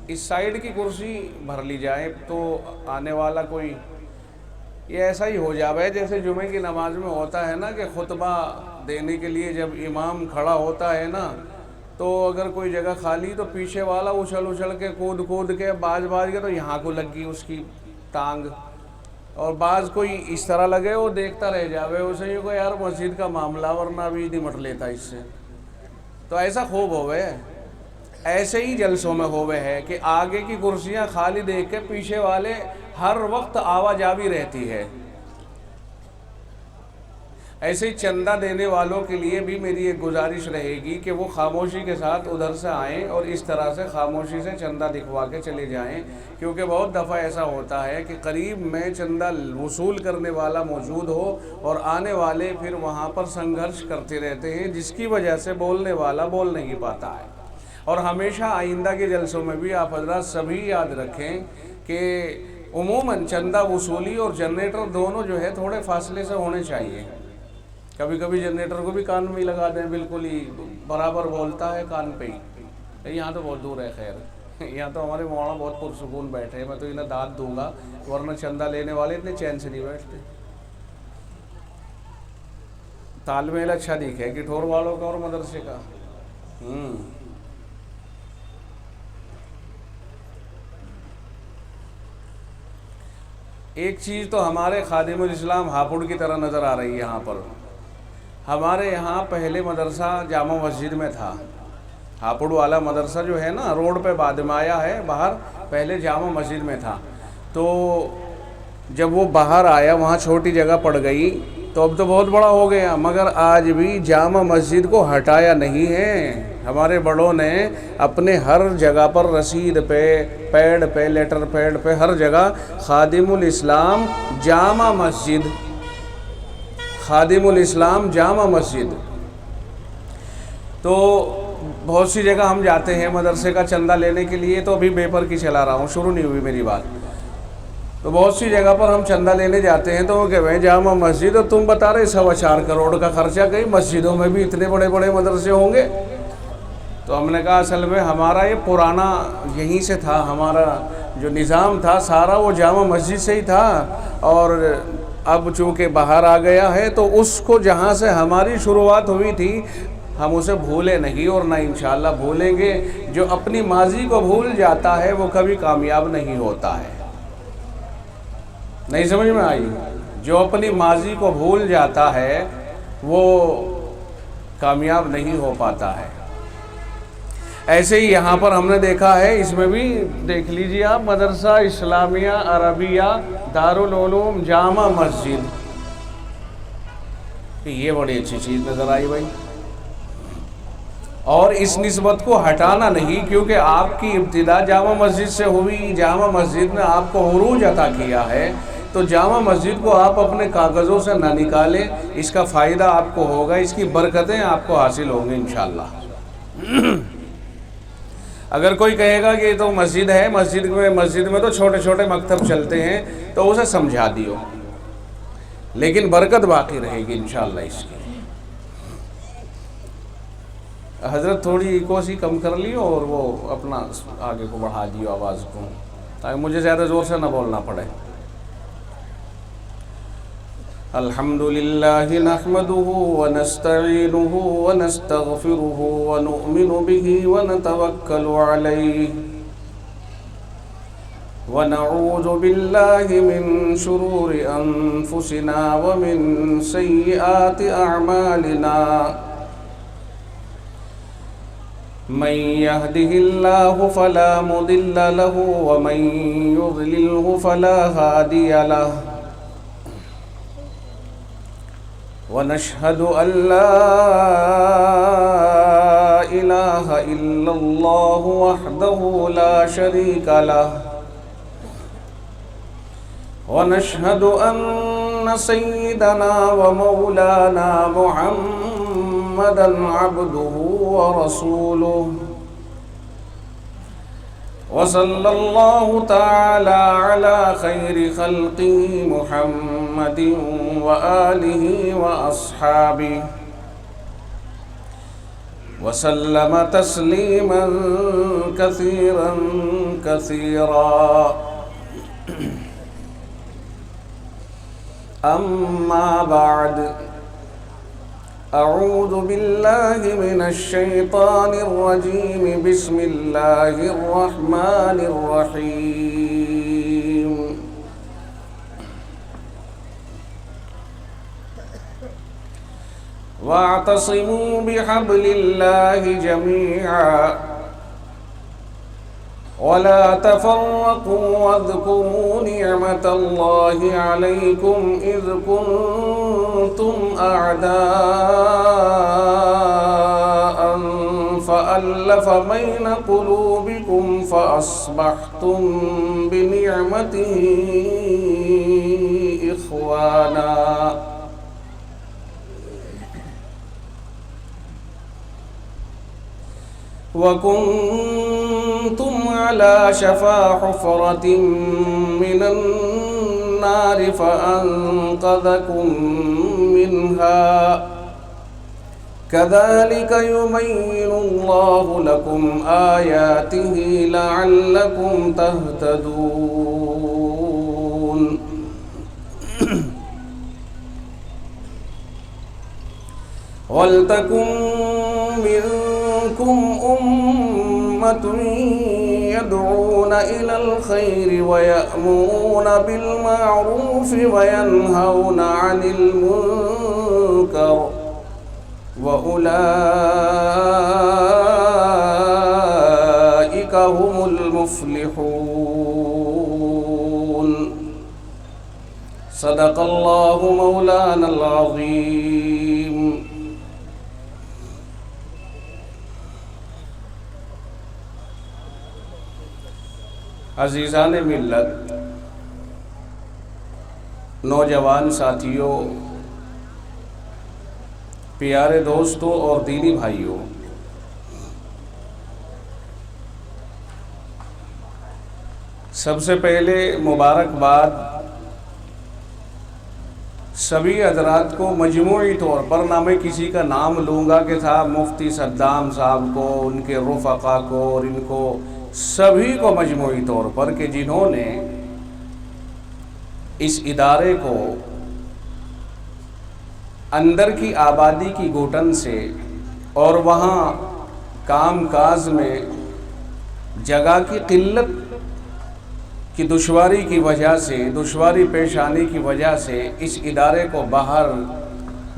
اس side کی کرسی بھر لی جائے تو آنے والا کوئی یہ ایسا ہی ہو جاوے جیسے جمعے کی نماز میں ہوتا ہے نا کہ خطبہ دینے کے لیے جب امام کھڑا ہوتا ہے نا تو اگر کوئی جگہ خالی تو پیچھے والا اچھل کے کود کے باز کے تو یہاں کو لگ گئی اس کی ٹانگ، اور بعض کوئی اس طرح لگے وہ دیکھتا رہ جاوے اسے یہ کو یار مسجد کا معاملہ ورنہ بھی نمٹ لیتا اس سے، تو ایسا خوب ہوئے ایسے ہی جلسوں میں ہوئے ہے کہ آگے کی کرسیاں خالی دیکھ کے پیچھے والے ہر وقت آواجابی رہتی ہے۔ ایسے ہی چندہ دینے والوں کے لیے بھی میری ایک گزارش رہے گی کہ وہ خاموشی کے ساتھ ادھر سے آئیں اور اس طرح سے خاموشی سے چندہ دکھوا کے چلے جائیں، کیونکہ بہت دفعہ ایسا ہوتا ہے کہ قریب میں چندہ وصول کرنے والا موجود ہو اور آنے والے پھر وہاں پر سنگھرش کرتے رہتے ہیں، جس کی وجہ سے بولنے والا بول نہیں پاتا ہے۔ اور ہمیشہ آئندہ کے جلسوں میں بھی آپ حضرات سبھی یاد رکھیں کہ عموماً چندہ وصولی اور جنریٹر دونوں جو ہے تھوڑے فاصلے سے ہونے چاہیے۔ کبھی کبھی جنریٹر کو بھی کان میں ہی لگا دیں، بالکل ہی برابر بولتا ہے کان پہ ہی۔ یہاں تو بہت دور ہے، خیر یہاں تو ہمارے مولانا بہت پرسکون بیٹھے ہیں، میں تو انہیں داد دوں گا، ورنہ چندہ لینے والے اتنے چین سے نہیں بیٹھتے۔ تال میل اچھا دکھے کٹھور والوں کا اور مدرسے کا۔ ایک چیز تو ہمارے خادم الاسلام ہاپوڑ کی طرح نظر آ رہی ہے یہاں پر۔ ہمارے یہاں پہلے مدرسہ جامع مسجد میں تھا، ہاپوڑ والا مدرسہ جو ہے نا روڈ پہ بعد میں آیا ہے، باہر پہلے جامع مسجد میں تھا۔ تو جب وہ باہر آیا وہاں چھوٹی جگہ پڑ گئی تو اب تو بہت بڑا ہو گیا، مگر آج بھی جامع مسجد کو ہٹایا نہیں ہے۔ ہمارے بڑوں نے اپنے ہر جگہ پر رسید پہ، پیڈ پہ، لیٹر پیڈ پہ، ہر جگہ خادم الاسلام جامع مسجد، خادم الاسلام جامع مسجد۔ تو بہت سی جگہ ہم جاتے ہیں مدرسے کا چندہ لینے کے لیے، تو ابھی پیپر کی چلا رہا ہوں، شروع نہیں ہوئی میری بات۔ تو بہت سی جگہ پر ہم چندہ لینے جاتے ہیں تو وہ کہ بھائی جامع مسجد، اور تم بتا رہے 4.25 کروڑ کا خرچہ، کئی مسجدوں میں بھی اتنے بڑے بڑے مدرسے ہوں گے؟ تو ہم نے کہا اصل میں ہمارا یہ پرانا یہیں سے تھا، ہمارا جو نظام تھا سارا وہ جامع مسجد سے ہی تھا، اور اب چونکہ باہر آ گیا ہے تو اس کو جہاں سے ہماری شروعات ہوئی تھی ہم اسے بھولے نہیں اور نہ انشاءاللہ بھولیں گے۔ جو اپنی ماضی کو بھول جاتا ہے وہ کبھی کامیاب نہیں ہوتا ہے۔ نہیں سمجھ میں آئی؟ جو اپنی ماضی کو بھول جاتا ہے وہ کامیاب نہیں ہو پاتا ہے۔ ایسے ہی یہاں پر ہم نے دیکھا ہے، اس میں بھی دیکھ لیجیے آپ، مدرسہ اسلامیہ عربیہ دارالعلوم جامع مسجد، یہ بڑی اچھی چیز نظر آئی بھائی۔ اور اس نسبت کو ہٹانا نہیں، کیونکہ آپ کی ابتدا جامع مسجد سے ہوئی، جامع مسجد نے آپ کو عروج عطا کیا ہے، تو جامع مسجد کو آپ اپنے کاغذوں سے نہ نکالیں، اس کا فائدہ آپ کو ہوگا، اس کی برکتیں آپ کو حاصل ہوں گی انشاءاللہ۔ اگر کوئی کہے گا کہ یہ تو مسجد ہے، مسجد میں تو چھوٹے چھوٹے مکتب چلتے ہیں، تو اسے سمجھا دیو، لیکن برکت باقی رہے گی انشاءاللہ اس کی۔ حضرت تھوڑی ایکو سی کم کر لیو اور وہ اپنا آگے کو بڑھا دیو آواز کو، تاکہ مجھے زیادہ زور سے نہ بولنا پڑے۔ الحمدللہ نحمده ونستعینه ونستغفره ونؤمن به ونتوکل علیہ ونعوذ باللہ من شرور انفسنا ومن سیئات اعمالنا من يهده الله فلا مضل له ومن يضلله فلا هادي له ونشهد أن لا إله إلا الله وحده لا شريك له ونشهد أن سيدنا ومولانا محمدا عبده ورسوله وصلى الله تعالى على خير خلقه محمد وآله وأصحابه وسلم تسليما كثيرا كثيرا. أما بعد، أعوذ بالله من الشيطان الرجيم. بسم الله الرحمن الرحيم. واعتصموا بحبل الله جميعا ولا تفرقوا واذكروا نعمة الله عليكم إذ كنتم أعداء فألف بين قلوبكم فأصبحتم بنعمته إخوانا وكنتم على شفا حفرة من النار فأنقذكم منها. كذلك يبين الله لكم آياته لعلكم تهتدون. ولتكن منكم أمة يدعون إلى الخير ويأمرون بالمعروف وينهون عن المنكر وأولئك هم المفلحون. صدق الله مولانا العظيم. عزیزان ملت، نوجوان ساتھیوں، پیارے دوستوں اور دینی بھائیوں، سب سے پہلے مبارکباد سبھی حضرات کو مجموعی طور پر، نہ میں کسی کا نام لوں گا کہ تھا مفتی صدام صاحب کو، ان کے رفقا کو اور ان کو سبھی کو مجموعی طور پر، کہ جنہوں نے اس ادارے کو اندر کی آبادی کی گھٹن سے اور وہاں کام کاج میں جگہ کی قلت کی دشواری کی وجہ سے، دشواری پیش آنے کی وجہ سے اس ادارے کو باہر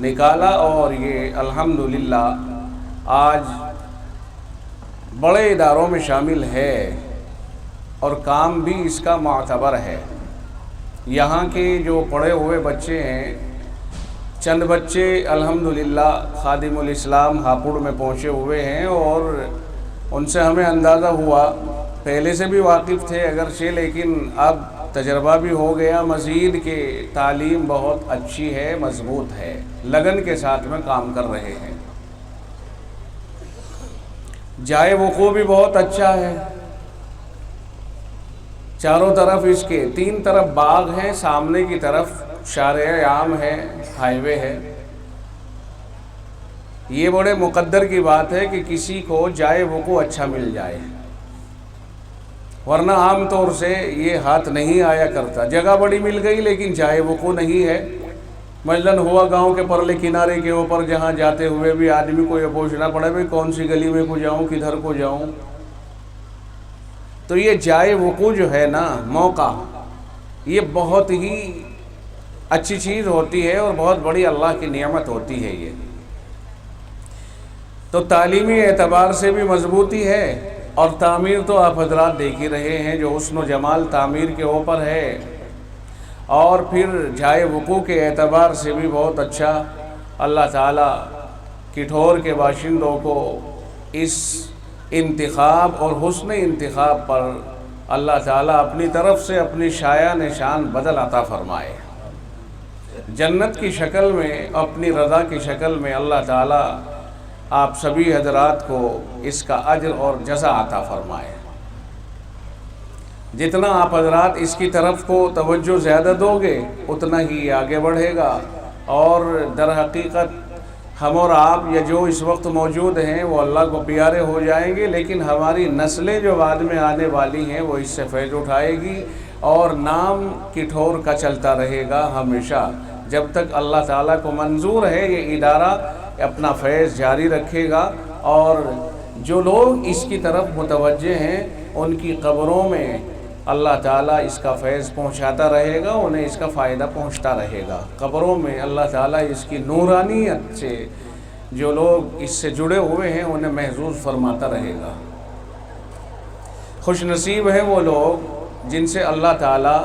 نکالا، اور یہ الحمدللہ آج بڑے اداروں میں شامل ہے اور کام بھی اس کا معتبر ہے. یہاں کے جو پڑھے ہوئے بچے ہیں، چند بچے الحمدللہ خادم الاسلام ہاپوڑ میں پہنچے ہوئے ہیں، اور ان سے ہمیں اندازہ ہوا، پہلے سے بھی واقف تھے اگرچہ، لیکن اب تجربہ بھی ہو گیا مزید کہ تعلیم بہت اچھی ہے، مضبوط ہے، لگن کے ساتھ میں کام کر رہے ہیں. جائے وقوع بھی بہت اچھا ہے، چاروں طرف اس کے 3 طرف باغ ہیں، سامنے کی طرف شارع عام ہے، ہائی وے ہے. یہ بڑے مقدر کی بات ہے کہ کسی کو جائے وقوع اچھا مل جائے، ورنہ عام طور سے یہ ہاتھ نہیں آیا کرتا. جگہ بڑی مل گئی لیکن جائے وقوع نہیں ہے. مثلاً ہوا گاؤں کے پرلے کنارے کے اوپر، جہاں جاتے ہوئے بھی آدمی کو یہ پوچھنا پڑے بھئی کون سی گلی میں کو جاؤں، کدھر کو جاؤں. تو یہ جائے وقوع جو ہے نا، موقع، یہ بہت ہی اچھی چیز ہوتی ہے اور بہت بڑی اللہ کی نعمت ہوتی ہے. یہ تو تعلیمی اعتبار سے بھی مضبوطی ہے، اور تعمیر تو آپ حضرات دیکھ ہی رہے ہیں جو حسن و جمال تعمیر کے اوپر ہے، اور پھر جائے وقوع کے اعتبار سے بھی بہت اچھا. اللہ تعالیٰ کٹھور کے باشندوں کو اس انتخاب اور حسن انتخاب پر اللہ تعالیٰ اپنی طرف سے اپنی شایع نشان بدل عطا فرمائے. جنت کی شکل میں، اپنی رضا کی شکل میں اللہ تعالیٰ آپ سبھی حضرات کو اس کا اجر اور جزا عطا فرمائے. جتنا آپ حضرات اس کی طرف کو توجہ زیادہ دو گے اتنا ہی آگے بڑھے گا، اور در حقیقت ہم اور آپ یا جو اس وقت موجود ہیں وہ اللہ کو پیارے ہو جائیں گے، لیکن ہماری نسلیں جو بعد میں آنے والی ہیں وہ اس سے فیض اٹھائے گی، اور نام کٹھور کا چلتا رہے گا ہمیشہ، جب تک اللہ تعالیٰ کو منظور ہے یہ ادارہ اپنا فیض جاری رکھے گا، اور جو لوگ اس کی طرف متوجہ ہیں ان کی قبروں میں اللہ تعالیٰ اس کا فیض پہنچاتا رہے گا، انہیں اس کا فائدہ پہنچتا رہے گا۔ قبروں میں اللہ تعالیٰ اس کی نورانیت سے جو لوگ اس سے جڑے ہوئے ہیں انہیں محظوظ فرماتا رہے گا۔ خوش نصیب ہیں وہ لوگ جن سے اللہ تعالیٰ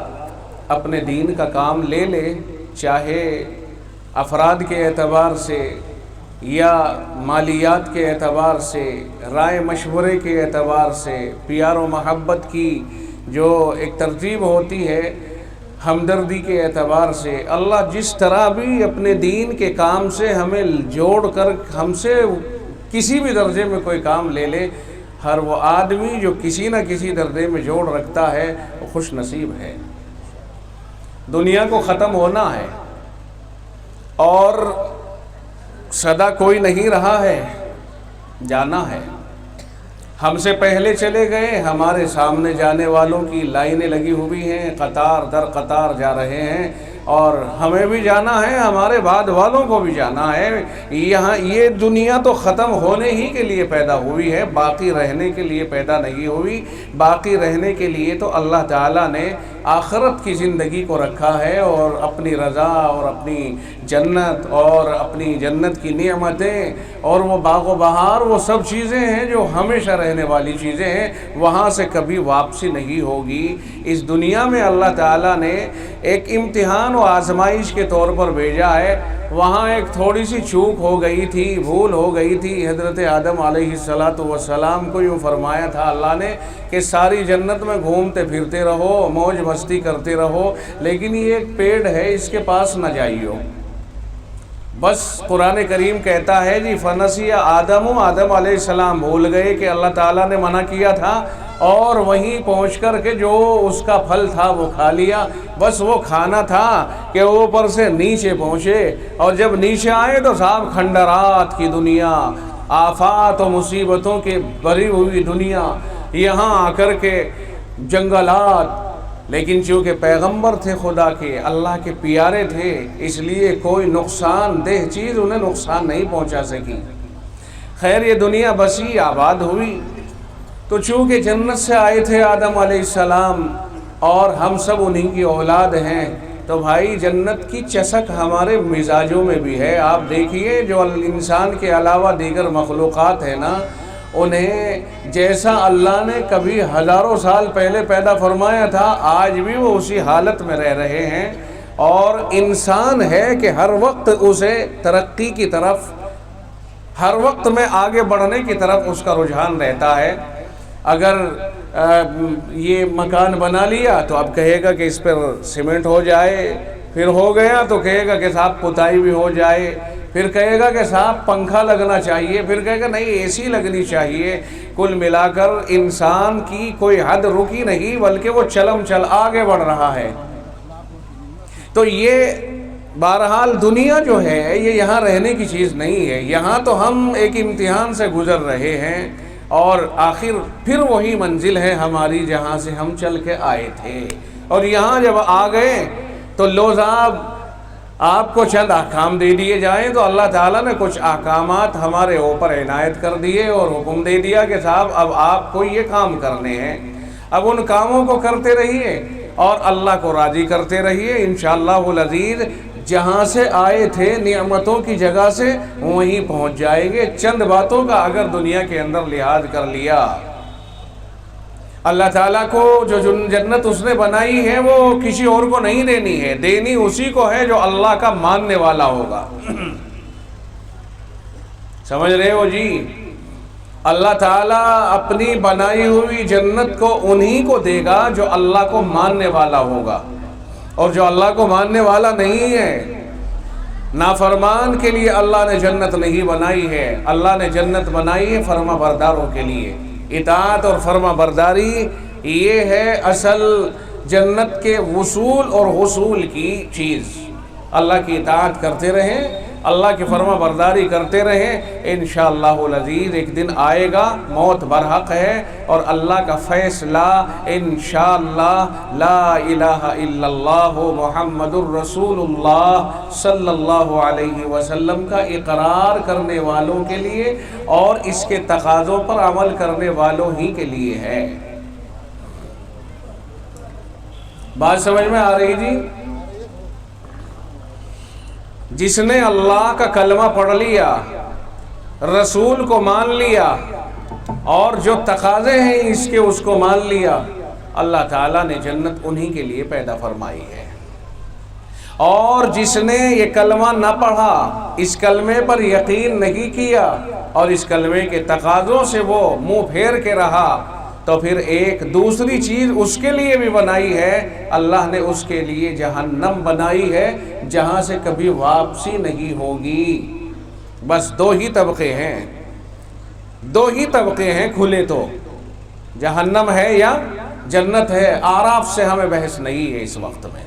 اپنے دین کا کام لے لے، چاہے افراد کے اعتبار سے یا مالیات کے اعتبار سے، رائے مشورے کے اعتبار سے، پیار و محبت کی جو ایک ترتیب ہوتی ہے، ہمدردی کے اعتبار سے، اللہ جس طرح بھی اپنے دین کے کام سے ہمیں جوڑ کر ہم سے کسی بھی درجے میں کوئی کام لے لے، ہر وہ آدمی جو کسی نہ کسی درجے میں جوڑ رکھتا ہے وہ خوش نصیب ہے۔ دنیا کو ختم ہونا ہے اور سدا کوئی نہیں رہا ہے، جانا ہے۔ ہم سے پہلے چلے گئے، ہمارے سامنے جانے والوں کی لائنیں لگی ہوئی ہیں، قطار در قطار جا رہے ہیں، اور ہمیں بھی جانا ہے، ہمارے بعد والوں کو بھی جانا ہے۔ یہاں یہ دنیا تو ختم ہونے ہی کے لیے پیدا ہوئی ہے، باقی رہنے کے لیے پیدا نہیں ہوئی۔ باقی رہنے کے لیے تو اللہ تعالیٰ نے آخرت کی زندگی کو رکھا ہے، اور اپنی رضا اور اپنی جنت اور اپنی جنت کی نعمتیں اور وہ باغ و بہار، وہ سب چیزیں ہیں جو ہمیشہ رہنے والی چیزیں ہیں، وہاں سے کبھی واپسی نہیں ہوگی۔ اس دنیا میں اللہ تعالیٰ نے ایک امتحان و آزمائش کے طور پر بھیجا ہے، وہاں ایک تھوڑی سی چوک ہو گئی تھی، بھول ہو گئی تھی۔ حضرت آدم علیہ السلام کو یوں فرمایا تھا اللہ نے کہ ساری جنت میں گھومتے پھرتے رہو، موج مستی کرتے رہو، لیکن یہ ایک پیڑ ہے اس کے پاس نہ جائیو۔ بس قرآن کریم کہتا ہے جی فنسی آدم علیہ السلام بھول گئے کہ اللہ تعالیٰ نے منع کیا تھا، اور وہیں پہنچ کر کے جو اس کا پھل تھا وہ کھا لیا۔ بس وہ کھانا تھا کہ اوپر سے نیچے پہنچے، اور جب نیچے آئے تو صاحب کھنڈرات کی دنیا، آفات و مصیبتوں کے بھری ہوئی دنیا، یہاں آ کر کے جنگلات۔ لیکن چونکہ پیغمبر تھے خدا کے، اللہ کے پیارے تھے، اس لیے کوئی نقصان دہ چیز انہیں نقصان نہیں پہنچا سکی۔ خیر یہ دنیا بسی آباد ہوئی، تو چونکہ جنت سے آئے تھے آدم علیہ السلام اور ہم سب انہی کی اولاد ہیں، تو بھائی جنت کی چسک ہمارے مزاجوں میں بھی ہے۔ آپ دیکھیے جو انسان کے علاوہ دیگر مخلوقات ہیں نا، انہیں جیسا اللہ نے کبھی ہزاروں سال پہلے پیدا فرمایا تھا، آج بھی وہ اسی حالت میں رہ رہے ہیں، اور انسان ہے کہ ہر وقت اسے ترقی کی طرف، ہر وقت میں آگے بڑھنے کی طرف اس کا رجحان رہتا ہے۔ اگر یہ مکان بنا لیا تو اب کہے گا کہ اس پر سیمنٹ ہو جائے، پھر ہو گیا تو کہے گا کہ صاحب پتائی بھی ہو جائے، پھر کہے گا کہ صاحب پنکھا لگنا چاہیے، پھر کہے گا نہیں اے سی لگنی چاہیے۔ کل ملا کر انسان کی کوئی حد رکی نہیں، بلکہ وہ چلم چل آگے بڑھ رہا ہے۔ تو یہ بہرحال دنیا جو ہے یہ یہاں رہنے کی چیز نہیں ہے، یہاں تو ہم ایک امتحان سے گزر رہے ہیں، اور آخر پھر وہی منزل ہے ہماری جہاں سے ہم چل کے آئے تھے۔ اور یہاں جب آ گئے تو لو صاحب آپ کو چند احکام دے دیے جائیں، تو اللہ تعالیٰ نے کچھ احکامات ہمارے اوپر عنایت کر دیے اور حکم دے دیا کہ صاحب اب آپ کو یہ کام کرنے ہیں، اب ان کاموں کو کرتے رہیے اور اللہ کو راضی کرتے رہیے، انشاءاللہ العزیز جہاں سے آئے تھے نعمتوں کی جگہ سے وہیں پہنچ جائیں گے۔ چند باتوں کا اگر دنیا کے اندر لحاظ کر لیا، اللہ تعالیٰ کو جو جنت اس نے بنائی ہے وہ کسی اور کو نہیں دینی ہے، دینی اسی کو ہے جو اللہ کا ماننے والا ہوگا۔ سمجھ رہے ہو جی؟ اللہ تعالیٰ اپنی بنائی ہوئی جنت کو انہی کو دے گا جو اللہ کو ماننے والا ہوگا، اور جو اللہ کو ماننے والا نہیں ہے، نافرمان کے لیے اللہ نے جنت نہیں بنائی ہے۔ اللہ نے جنت بنائی ہے فرما برداروں کے لیے۔ اطاعت اور فرما برداری یہ ہے اصل جنت کے وصول اور حصول کی چیز۔ اللہ کی اطاعت کرتے رہیں اللہ کی فرما برداری کرتے رہیں، انشاءاللہ العزیز ایک دن آئے گا، موت برحق ہے، اور اللہ کا فیصلہ انشاءاللہ لا الہ الا اللہ محمد الرسول اللہ صلی اللہ علیہ وسلم کا اقرار کرنے والوں کے لیے اور اس کے تقاضوں پر عمل کرنے والوں ہی کے لیے ہے۔ بات سمجھ میں آ رہی جی؟ جس نے اللہ کا کلمہ پڑھ لیا، رسول کو مان لیا، اور جو تقاضے ہیں اس کے اس کو مان لیا، اللہ تعالیٰ نے جنت انہی کے لیے پیدا فرمائی ہے۔ اور جس نے یہ کلمہ نہ پڑھا، اس کلمے پر یقین نہیں کیا اور اس کلمے کے تقاضوں سے وہ منہ پھیر کے رہا، تو پھر ایک دوسری چیز اس کے لیے بھی بنائی ہے، اللہ نے اس کے لیے جہنم بنائی ہے، جہاں سے کبھی واپسی نہیں ہوگی۔ بس دو ہی طبقے ہیں، دو ہی طبقے ہیں کھلے، تو جہنم ہے یا جنت ہے۔ اعراف سے ہمیں بحث نہیں ہے اس وقت میں،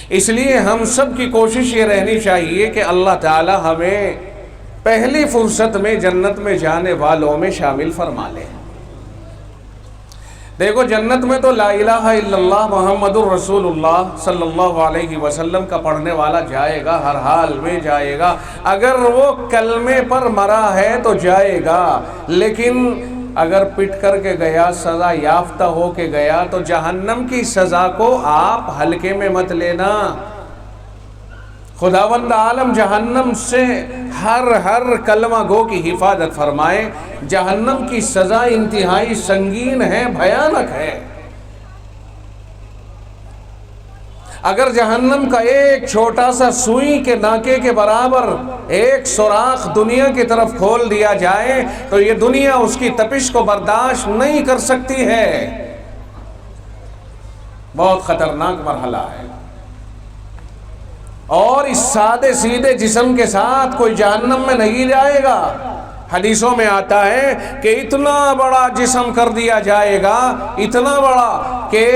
اس لیے ہم سب کی کوشش یہ رہنی چاہیے کہ اللہ تعالی ہمیں پہلی فرصت میں جنت میں جانے والوں میں شامل فرما لے۔ دیکھو جنت میں تو لا الہ الا اللہ محمد الرسول اللہ صلی اللہ علیہ وسلم کا پڑھنے والا جائے گا، ہر حال میں جائے گا، اگر وہ کلمے پر مرا ہے تو جائے گا، لیکن اگر پٹ کر کے گیا، سزا یافتہ ہو کے گیا، تو جہنم کی سزا کو آپ ہلکے میں مت لینا۔ خداوند عالم جہنم سے ہر کلمہ گو کی حفاظت فرمائے۔ جہنم کی سزا انتہائی سنگین ہے، بھیانک ہے۔ اگر جہنم کا ایک چھوٹا سا سوئی کے ناکے کے برابر ایک سوراخ دنیا کی طرف کھول دیا جائے تو یہ دنیا اس کی تپش کو برداشت نہیں کر سکتی ہے۔ بہت خطرناک مرحلہ ہے، اور اس سادے سیدھے جسم کے ساتھ کوئی جہنم میں نہیں جائے گا۔ حدیثوں میں آتا ہے کہ اتنا بڑا جسم کر دیا جائے گا، اتنا بڑا کہ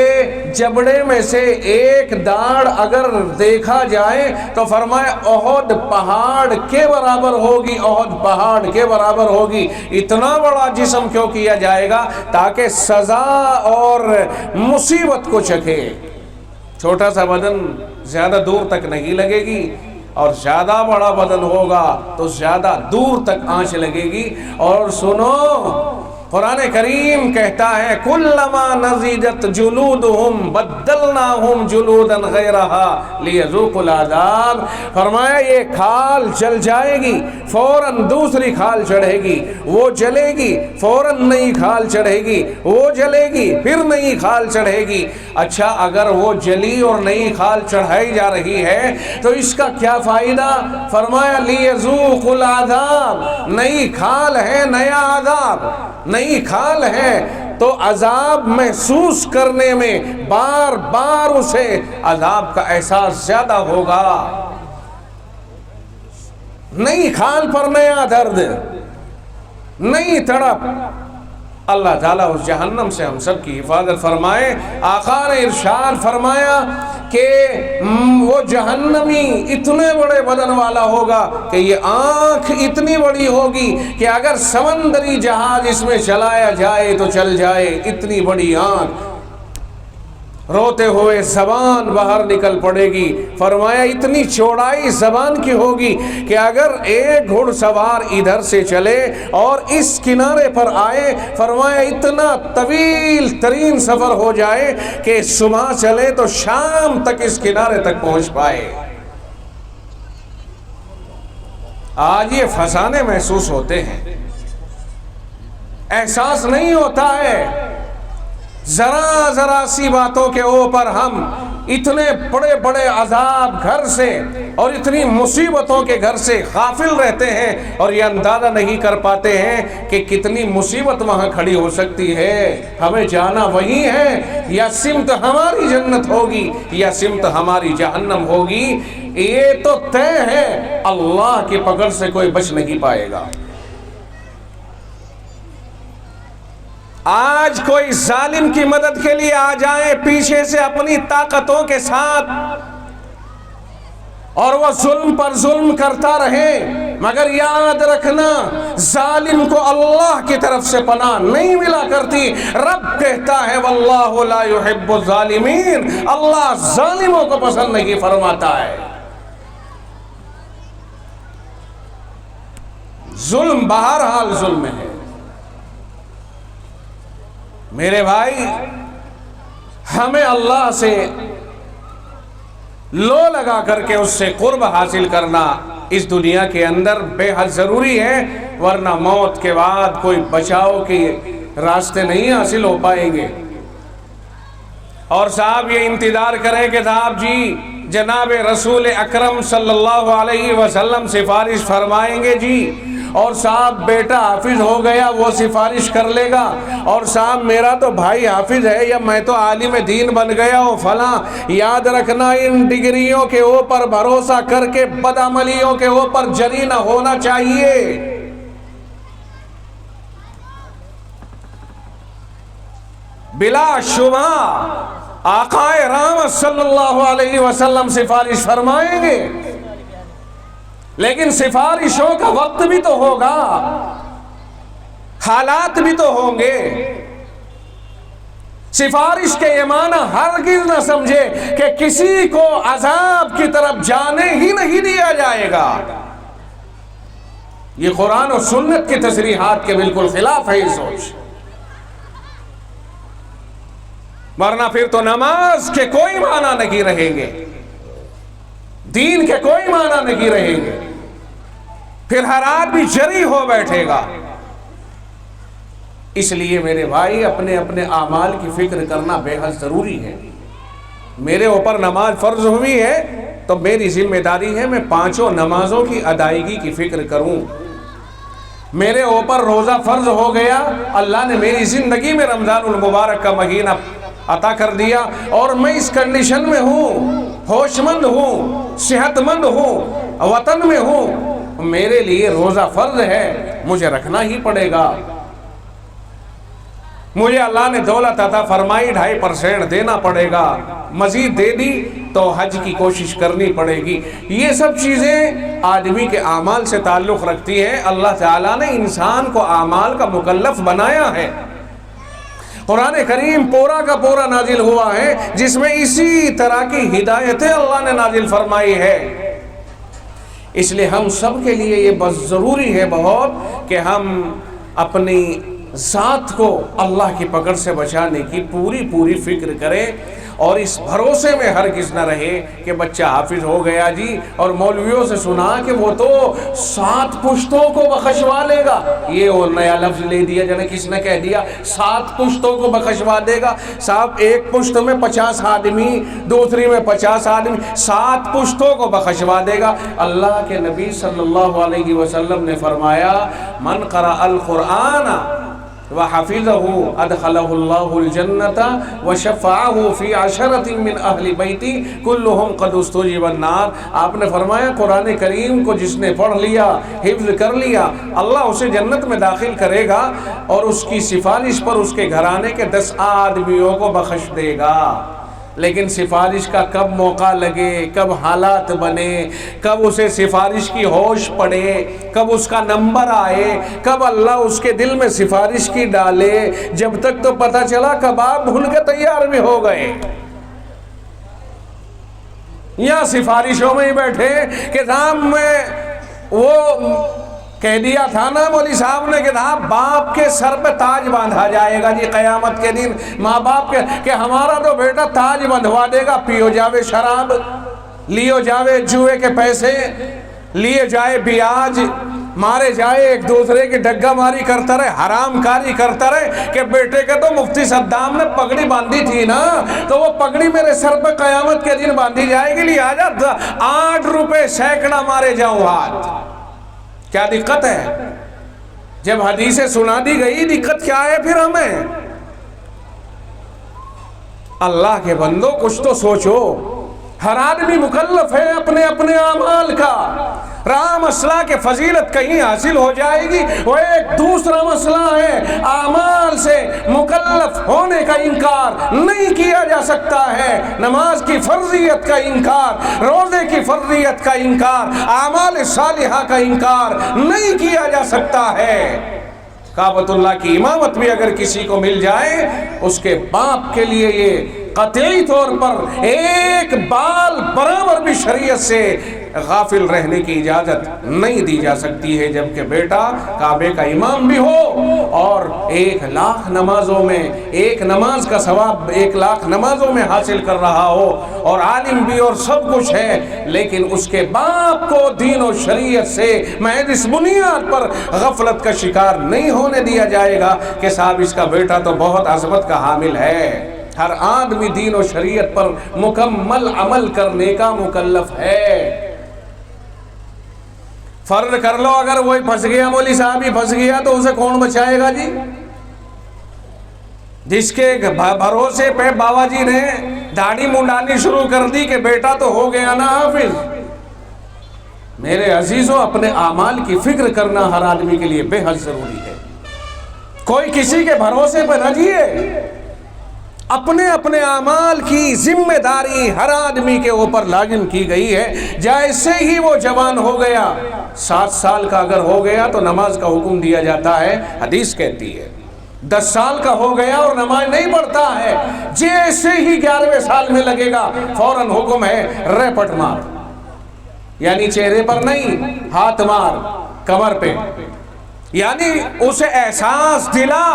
جبڑے میں سے ایک داڑھ اگر دیکھا جائے تو فرمایا احد پہاڑ کے برابر ہوگی، احد پہاڑ کے برابر ہوگی۔ اتنا بڑا جسم کیوں کیا جائے گا؟ تاکہ سزا اور مصیبت کو چکھے۔ چھوٹا سا بدن زیادہ دور تک نہیں لگے گی، اور زیادہ بڑا بدن ہوگا تو زیادہ دور تک آنچ لگے گی۔ اور سنو، قرآن کریم کہتا ہے کلما نضجت جلودہم بدلناہم جلودا غیرہا لیذوقوا العذاب۔ فرمایا یہ کھال جل جائے گی، فوراً دوسری کھال چڑھے گی، وہ جلے گی، فوراً نئی کھال چڑھے گی، وہ جلے گی، پھر نئی کھال چڑھے گی۔ اچھا اگر وہ جلی اور نئی کھال چڑھائی جا رہی ہے تو اس کا کیا فائدہ؟ فرمایا لیذوقوا العذاب، نئی کھال ہے، نیا عذاب، نئی کھال ہے تو عذاب محسوس کرنے میں بار بار اسے عذاب کا احساس زیادہ ہوگا۔ نئی کھال پر نیا درد، نئی تڑپ۔ اللہ تعالیٰ اس جہنم سے ہم سب کی حفاظت فرمائے۔ آقا نے ارشاد فرمایا کہ وہ جہنمی اتنے بڑے بدن والا ہوگا کہ یہ آنکھ اتنی بڑی ہوگی کہ اگر سمندری جہاز اس میں چلایا جائے تو چل جائے، اتنی بڑی آنکھ۔ روتے ہوئے زبان باہر نکل پڑے گی۔ فرمایا اتنی چوڑائی زبان کی ہوگی کہ اگر ایک گھڑ سوار ادھر سے چلے اور اس کنارے پر آئے، فرمایا اتنا طویل ترین سفر ہو جائے کہ صبح چلے تو شام تک اس کنارے تک پہنچ پائے۔ آج یہ فسانے محسوس ہوتے ہیں، احساس نہیں ہوتا ہے۔ ذرا ذرا سی باتوں کے اوپر ہم اتنے بڑے بڑے عذاب گھر سے اور اتنی مصیبتوں کے گھر سے غافل رہتے ہیں، اور یہ اندازہ نہیں کر پاتے ہیں کہ کتنی مصیبت وہاں کھڑی ہو سکتی ہے۔ ہمیں جانا وہی ہے، یا سمت ہماری جنت ہوگی یا سمت ہماری جہنم ہوگی، یہ تو طے ہے۔ اللہ کی پکڑ سے کوئی بچ نہیں پائے گا۔ آج کوئی ظالم کی مدد کے لیے آ جائے پیچھے سے اپنی طاقتوں کے ساتھ، اور وہ ظلم پر ظلم کرتا رہے، مگر یاد رکھنا ظالم کو اللہ کی طرف سے پناہ نہیں ملا کرتی۔ رب کہتا ہے واللہ لا يحب الظالمین، اللہ ظالموں کو پسند نہیں فرماتا ہے۔ ظلم بہرحال ظلم ہے میرے بھائی، ہمیں اللہ سے لو لگا کر کے اس سے قرب حاصل کرنا اس دنیا کے اندر بے حد ضروری ہے، ورنہ موت کے بعد کوئی بچاؤ کے راستے نہیں حاصل ہو پائیں گے۔ اور صاحب یہ انتظار کریں کہ صاحب جی جناب رسول اکرم صلی اللہ علیہ وسلم سفارش فرمائیں گے جی، اور صاحب بیٹا حافظ ہو گیا وہ سفارش کر لے گا، اور صاحب میرا تو بھائی حافظ ہے یا میں تو عالم دین بن گیا ہوں فلاں۔ یاد رکھنا ان ڈگریوں کے اوپر بھروسہ کر کے بدعملیوں کے اوپر جری نہ ہونا چاہیے۔ بلا شبہ آقا رحمت صلی اللہ علیہ وسلم سفارش فرمائیں گے، لیکن سفارشوں کا وقت بھی تو ہوگا، حالات بھی تو ہوں گے۔ سفارش کے یہ معنی ہرگز نہ سمجھے کہ کسی کو عذاب کی طرف جانے ہی نہیں دیا جائے گا۔ یہ قرآن و سنت کی تصریحات کے بالکل خلاف ہے یہ سوچ، ورنہ پھر تو نماز کے کوئی معنی نہیں رہیں گے، دین کے کوئی معنی نہیں رہیں گے، پھر ہر آدمی جری ہو بیٹھے گا۔ اس لیے میرے بھائی اپنے اپنے اعمال کی فکر کرنا بے حد ضروری ہے۔ میرے اوپر نماز فرض ہوئی ہے تو میری ذمہ داری ہے میں 5 نمازوں کی ادائیگی کی فکر کروں۔ میرے اوپر روزہ فرض ہو گیا، اللہ نے میری زندگی میں رمضان المبارک کا مہینہ عطا کر دیا، اور میں اس کنڈیشن میں ہوں، ہوش مند ہوں، صحت مند ہوں، وطن میں ہوں، میرے لیے روزہ فرض ہے، مجھے رکھنا ہی پڑے گا۔ مجھے اللہ نے دولت عطا فرمائی 2.5% دینا پڑے گا، مزید دے دی تو حج کی کوشش کرنی پڑے گی۔ یہ سب چیزیں آدمی کے اعمال سے تعلق رکھتی ہیں۔ اللہ تعالیٰ نے انسان کو اعمال کا مکلف بنایا ہے۔ قرآن کریم پورا کا پورا نازل ہوا ہے جس میں اسی طرح کی ہدایتیں اللہ نے نازل فرمائی ہے۔ اس لیے ہم سب کے لیے یہ بس ضروری ہے بہت کہ ہم اپنی ذات کو اللہ کی پکڑ سے بچانے کی پوری فکر کریں، اور اس بھروسے میں ہرگز نہ رہے کہ بچہ حافظ ہو گیا جی، اور مولویوں سے سنا کہ وہ تو 7 پشتوں کو بخشوا لے گا۔ یہ اور نیا لفظ لے دیا جانے، کس نے کہہ دیا 7 پشتوں کو بخشوا دے گا؟ صاحب ایک پشت میں 50 آدمی، دوسری میں 50 آدمی، 7 پشتوں کو بخشوا دے گا۔ اللہ کے نبی صلی اللہ علیہ وسلم نے فرمایا من قرأ القرآن وحفظه ادخله الله الجنة وشفعه في 10 من اہل بیتی كلهم قد استجب النار۔ آپ نے فرمایا قرآن کریم کو جس نے پڑھ لیا، حفظ کر لیا، اللہ اسے جنت میں داخل کرے گا، اور اس کی سفارش پر اس کے گھرانے کے 10 آدمیوں کو بخش دے گا۔ لیکن سفارش کا کب موقع لگے، کب حالات بنے، کب اسے سفارش کی ہوش پڑے، کب اس کا نمبر آئے، کب اللہ اس کے دل میں سفارش کی ڈالے، جب تک تو پتہ چلا کباب بھون کے تیار بھی ہو گئے، یا سفارشوں میں ہی بیٹھے کہ صاحب میں وہ کہہ دیا تھا نا مولوی صاحب نے کہ باپ کے سر پہ تاج باندھا جائے گا جی قیامت کے دن، ماں باپ کے کہ ہمارا تو بیٹا تاج بندھوا دے گا، پیو جاوے شراب، لیو جاوے جوئے کے پیسے، لیے جائے بیاج، مارے جائے ایک دوسرے کی ڈگا ماری کرتا رہے، حرام کاری کرتا رہے کہ بیٹے کے تو مفتی صدام نے پگڑی باندھی تھی نا، تو وہ پگڑی میرے سر پہ قیامت کے دن باندھی جائے گی، لہٰذا 8 روپے سینکڑا مارے جاؤں ہاتھ۔ کیا دقت ہے؟ جب حدیثیں سنا دی گئی دقت کیا ہے پھر ہمیں؟ اللہ کے بندو کچھ تو سوچو، ہر آدمی مکلف ہے اپنے اپنے اعمال کا۔ رہا مسئلہ کہ فضیلت کہیں حاصل ہو جائے گی، وہ ایک دوسرا مسئلہ ہے اعمال سے مکلف ہونے کا انکار نہیں کیا جا سکتا ہے، نماز کی فرضیت کا انکار، روزے کی فرضیت کا انکار، اعمال صالحہ کا انکار نہیں کیا جا سکتا ہے۔ کعبۃ اللہ کی امامت بھی اگر کسی کو مل جائے، اس کے باپ کے لیے یہ قطعی طور پر ایک بال برابر بھی شریعت سے غافل رہنے کی اجازت نہیں دی جا سکتی ہے، جبکہ بیٹا کعبے کا امام بھی ہو اور 1,00,000 نمازوں میں ایک نماز کا ثواب 1,00,000 نمازوں میں حاصل کر رہا ہو، اور عالم بھی اور سب کچھ ہے، لیکن اس کے باپ کو دین و شریعت سے محض اس بنیاد پر غفلت کا شکار نہیں ہونے دیا جائے گا کہ صاحب اس کا بیٹا تو بہت عظمت کا حامل ہے۔ ہر آدمی دین و شریعت پر مکمل عمل کرنے کا مکلف ہے۔ فرض کر لو اگر وہی پھنس گیا، مولوی صاحب ہی پھنس گیا، تو اسے کون بچائے گا جی؟ جس کے بھروسے پہ بابا جی نے داڑھی منڈانی شروع کر دی کہ بیٹا تو ہو گیا نا حافظ۔ میرے عزیزوں، اپنے اعمال کی فکر کرنا ہر آدمی کے لیے بے حد ضروری ہے۔ کوئی کسی کے بھروسے پہ نہ جیے، اپنے اپنے اعمال کی ذمہ داری ہر آدمی کے اوپر لازم کی گئی ہے۔ جیسے ہی وہ جوان ہو گیا، 7 سال کا اگر ہو گیا تو نماز کا حکم دیا جاتا ہے، حدیث کہتی ہے 10 سال کا ہو گیا اور نماز نہیں پڑھتا ہے، جیسے ہی 11ویں سال میں لگے گا فوراً حکم ہے ریپٹ مار، یعنی چہرے پر نہیں، ہاتھ مار کمر پہ، یعنی اسے احساس دلا۔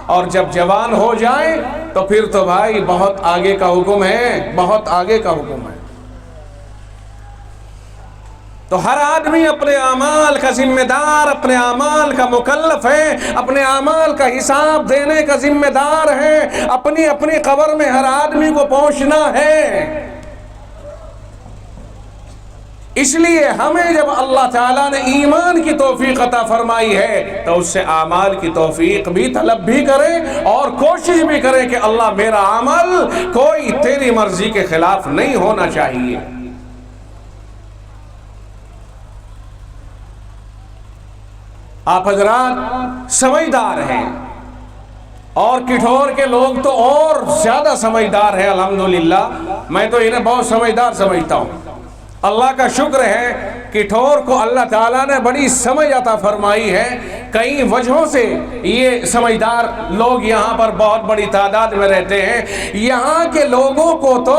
اور جب جوان ہو جائے تو پھر تو بھائی بہت آگے کا حکم ہے، بہت آگے کا حکم ہے۔ تو ہر آدمی اپنے اعمال کا ذمہ دار، اپنے اعمال کا مکلف ہے، اپنے اعمال کا حساب دینے کا ذمہ دار ہے، اپنی اپنی قبر میں ہر آدمی کو پہنچنا ہے۔ اس لیے ہمیں جب اللہ تعالیٰ نے ایمان کی توفیق عطا فرمائی ہے تو اس سے اعمال کی توفیق بھی طلب بھی کریں اور کوشش بھی کریں کہ اللہ میرا عمل کوئی تیری مرضی کے خلاف نہیں ہونا چاہیے۔ آپ حضرات سمجھدار ہیں، اور کٹھور کے لوگ تو اور زیادہ سمجھدار ہیں الحمدللہ، میں تو انہیں بہت سمجھدار سمجھتا ہوں۔ اللہ کا شکر ہے کٹھور کو اللہ تعالیٰ نے بڑی سمجھ عطا فرمائی ہے۔ کئی وجہوں سے یہ سمجھدار لوگ یہاں پر بہت بڑی تعداد میں رہتے ہیں۔ یہاں کے لوگوں کو تو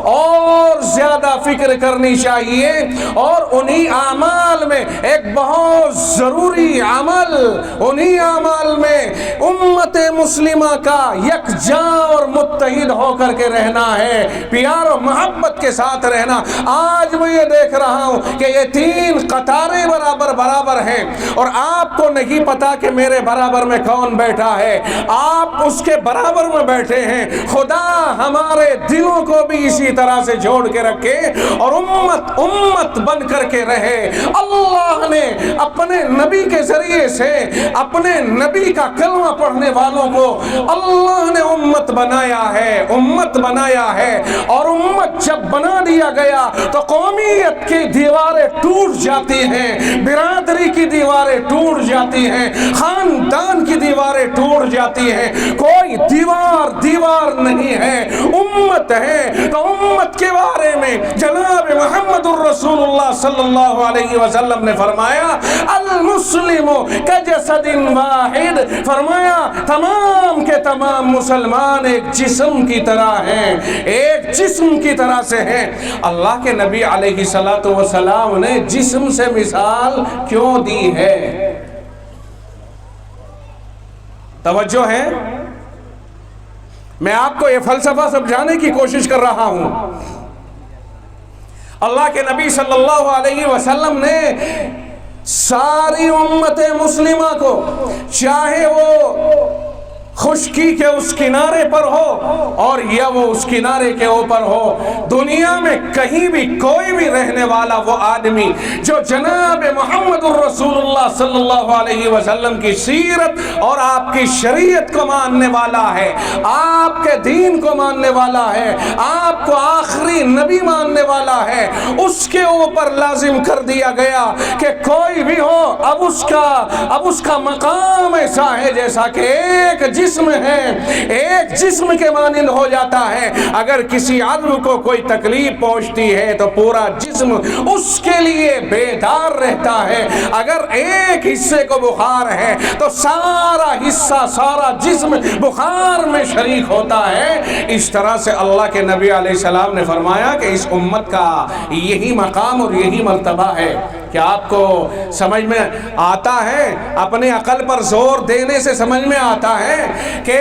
اور زیادہ فکر کرنی چاہیے، اور انہی اعمال میں ایک بہت ضروری عمل، انہی اعمال میں امت مسلمہ کا یکجا اور متحد ہو کر کے رہنا ہے، پیار و محبت کے ساتھ رہنا۔ آج میں یہ دیکھ رہا ہوں کہ یہ 3 قطاریں برابر ہیں، اور آپ کو نہیں پتا کہ میرے برابر میں کون بیٹھا ہے، آپ اس کے برابر میں بیٹھے ہیں۔ خدا ہمارے دلوں کو بھی اسی طرح سے جوڑ کے رکھے اور امت بن کر کے رہے۔ اللہ نے اپنے نبی کے ذریعے سے اپنے نبی کا کلمہ پڑھنے والوں کو اللہ نے امت بنایا ہے، اور امت جب بنا دیا گیا تو قومیت کی دیواریں ٹوٹ جاتی ہیں، برادری کی دیواریں ٹوٹ جاتی ہیں، خاندان کی دیواریں ٹوٹ جاتی ہیں، کوئی دیوار نہیں ہے، امت ہے۔ تو امت کے بارے میں جناب محمد الرسول اللہ صلی اللہ علیہ وسلم نے فرمایا المسلم کجسد واحد، فرمایا تمام کے تمام مسلمان ایک جسم کی طرح ہیں، ایک جسم کی طرح سے ہیں۔ اللہ کے نبی علیہ السلام نے جسم سے مثال کیوں دی ہے؟ توجہ ہے، میں آپ کو یہ فلسفہ سمجھانے کی کوشش کر رہا ہوں۔ اللہ کے نبی صلی اللہ علیہ وسلم نے ساری امت مسلمہ کو، چاہے وہ خشکی کے اس کنارے پر ہو اور یا وہ اس کنارے کے اوپر ہو، دنیا میں کہیں بھی کوئی بھی رہنے والا وہ آدمی جو جناب محمد الرسول اللہ صلی اللہ علیہ وسلم کی سیرت اور آپ کی شریعت کو ماننے والا ہے، آپ کے دین کو ماننے والا ہے، آپ کو آخری نبی ماننے والا ہے، اس کے اوپر لازم کر دیا گیا کہ کوئی بھی ہو اب اس کا مقام ایسا ہے جیسا کہ ایک جسم ہے، ایک جسم کے مانند ہو جاتا ہے۔ اگر کسی عضو کو کوئی تکلیف پہنچتی ہے تو پورا جسم اس کے لیے بیدار رہتا ہے، اگر ایک حصے کو بخار ہے تو سارا حصہ، سارا جسم بخار میں شریک ہوتا ہے۔ اس طرح سے اللہ کے نبی علیہ السلام نے فرمایا کہ اس امت کا یہی مقام اور یہی مرتبہ ہے۔ کہ آپ کو سمجھ میں آتا ہے، اپنی عقل پر زور دینے سے سمجھ میں آتا ہے کہ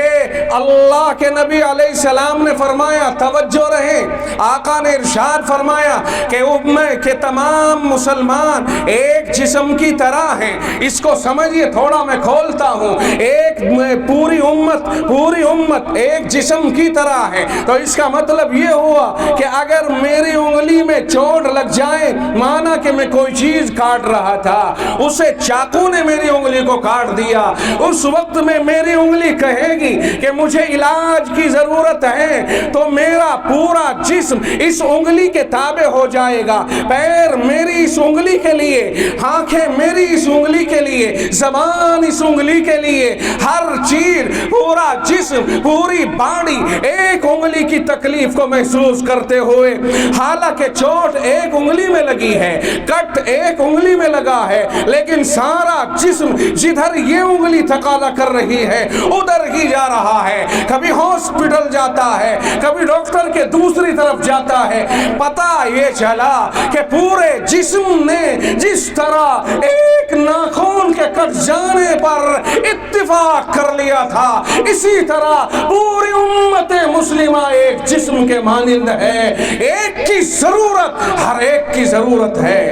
اللہ کے نبی علیہ السلام نے فرمایا، توجہ رہے، آقا نے ارشاد فرمایا کہ تمام مسلمان ایک جسم کی طرح ہیں۔ اس کو سمجھیے، تھوڑا میں کھولتا ہوں، ایک پوری امت ایک جسم کی طرح ہے۔ تو اس کا مطلب یہ ہوا کہ اگر میری انگلی میں چوٹ لگ جائے، مانا کہ میں کوئی چیز کاٹ رہا تھا، اسے چاقو نے میری انگلی کو کاٹ دیا، اس وقت میں میری انگلی کہے گی کہ مجھے علاج کی ضرورت ہے، تو میرا پورا جسم اس انگلی کے تابع ہو جائے گا۔ پیر میری اس انگلی کے لیے، آنکھیں میری اس انگلی کے لیے، زبان اس انگلی کے لیے، ہر چیز، پورا جسم، پوری باڈی ایک انگلی کی تکلیف کو محسوس کرتے ہوئے، حالانکہ چوٹ ایک انگلی میں لگی ہے، کٹ ایک انگلی میں لگا ہے، لیکن سارا جسم جدھر یہ انگلی تقاضا کر رہی ہے ادھر ہی جا رہا ہے۔ کبھی ہاسپٹل جاتا ہے، کبھی ڈاکٹر کے دوسری طرف جاتا ہے، پتہ یہ چلا کہ پورے جسم نے جس طرح ایک ناخن کے کٹ جانے پر اتفاق کر لیا تھا، اسی طرح پوری امت مسلمہ ایک جسم کے مانند ہے۔ ایک کی ضرورت ہر ایک کی ضرورت ہے۔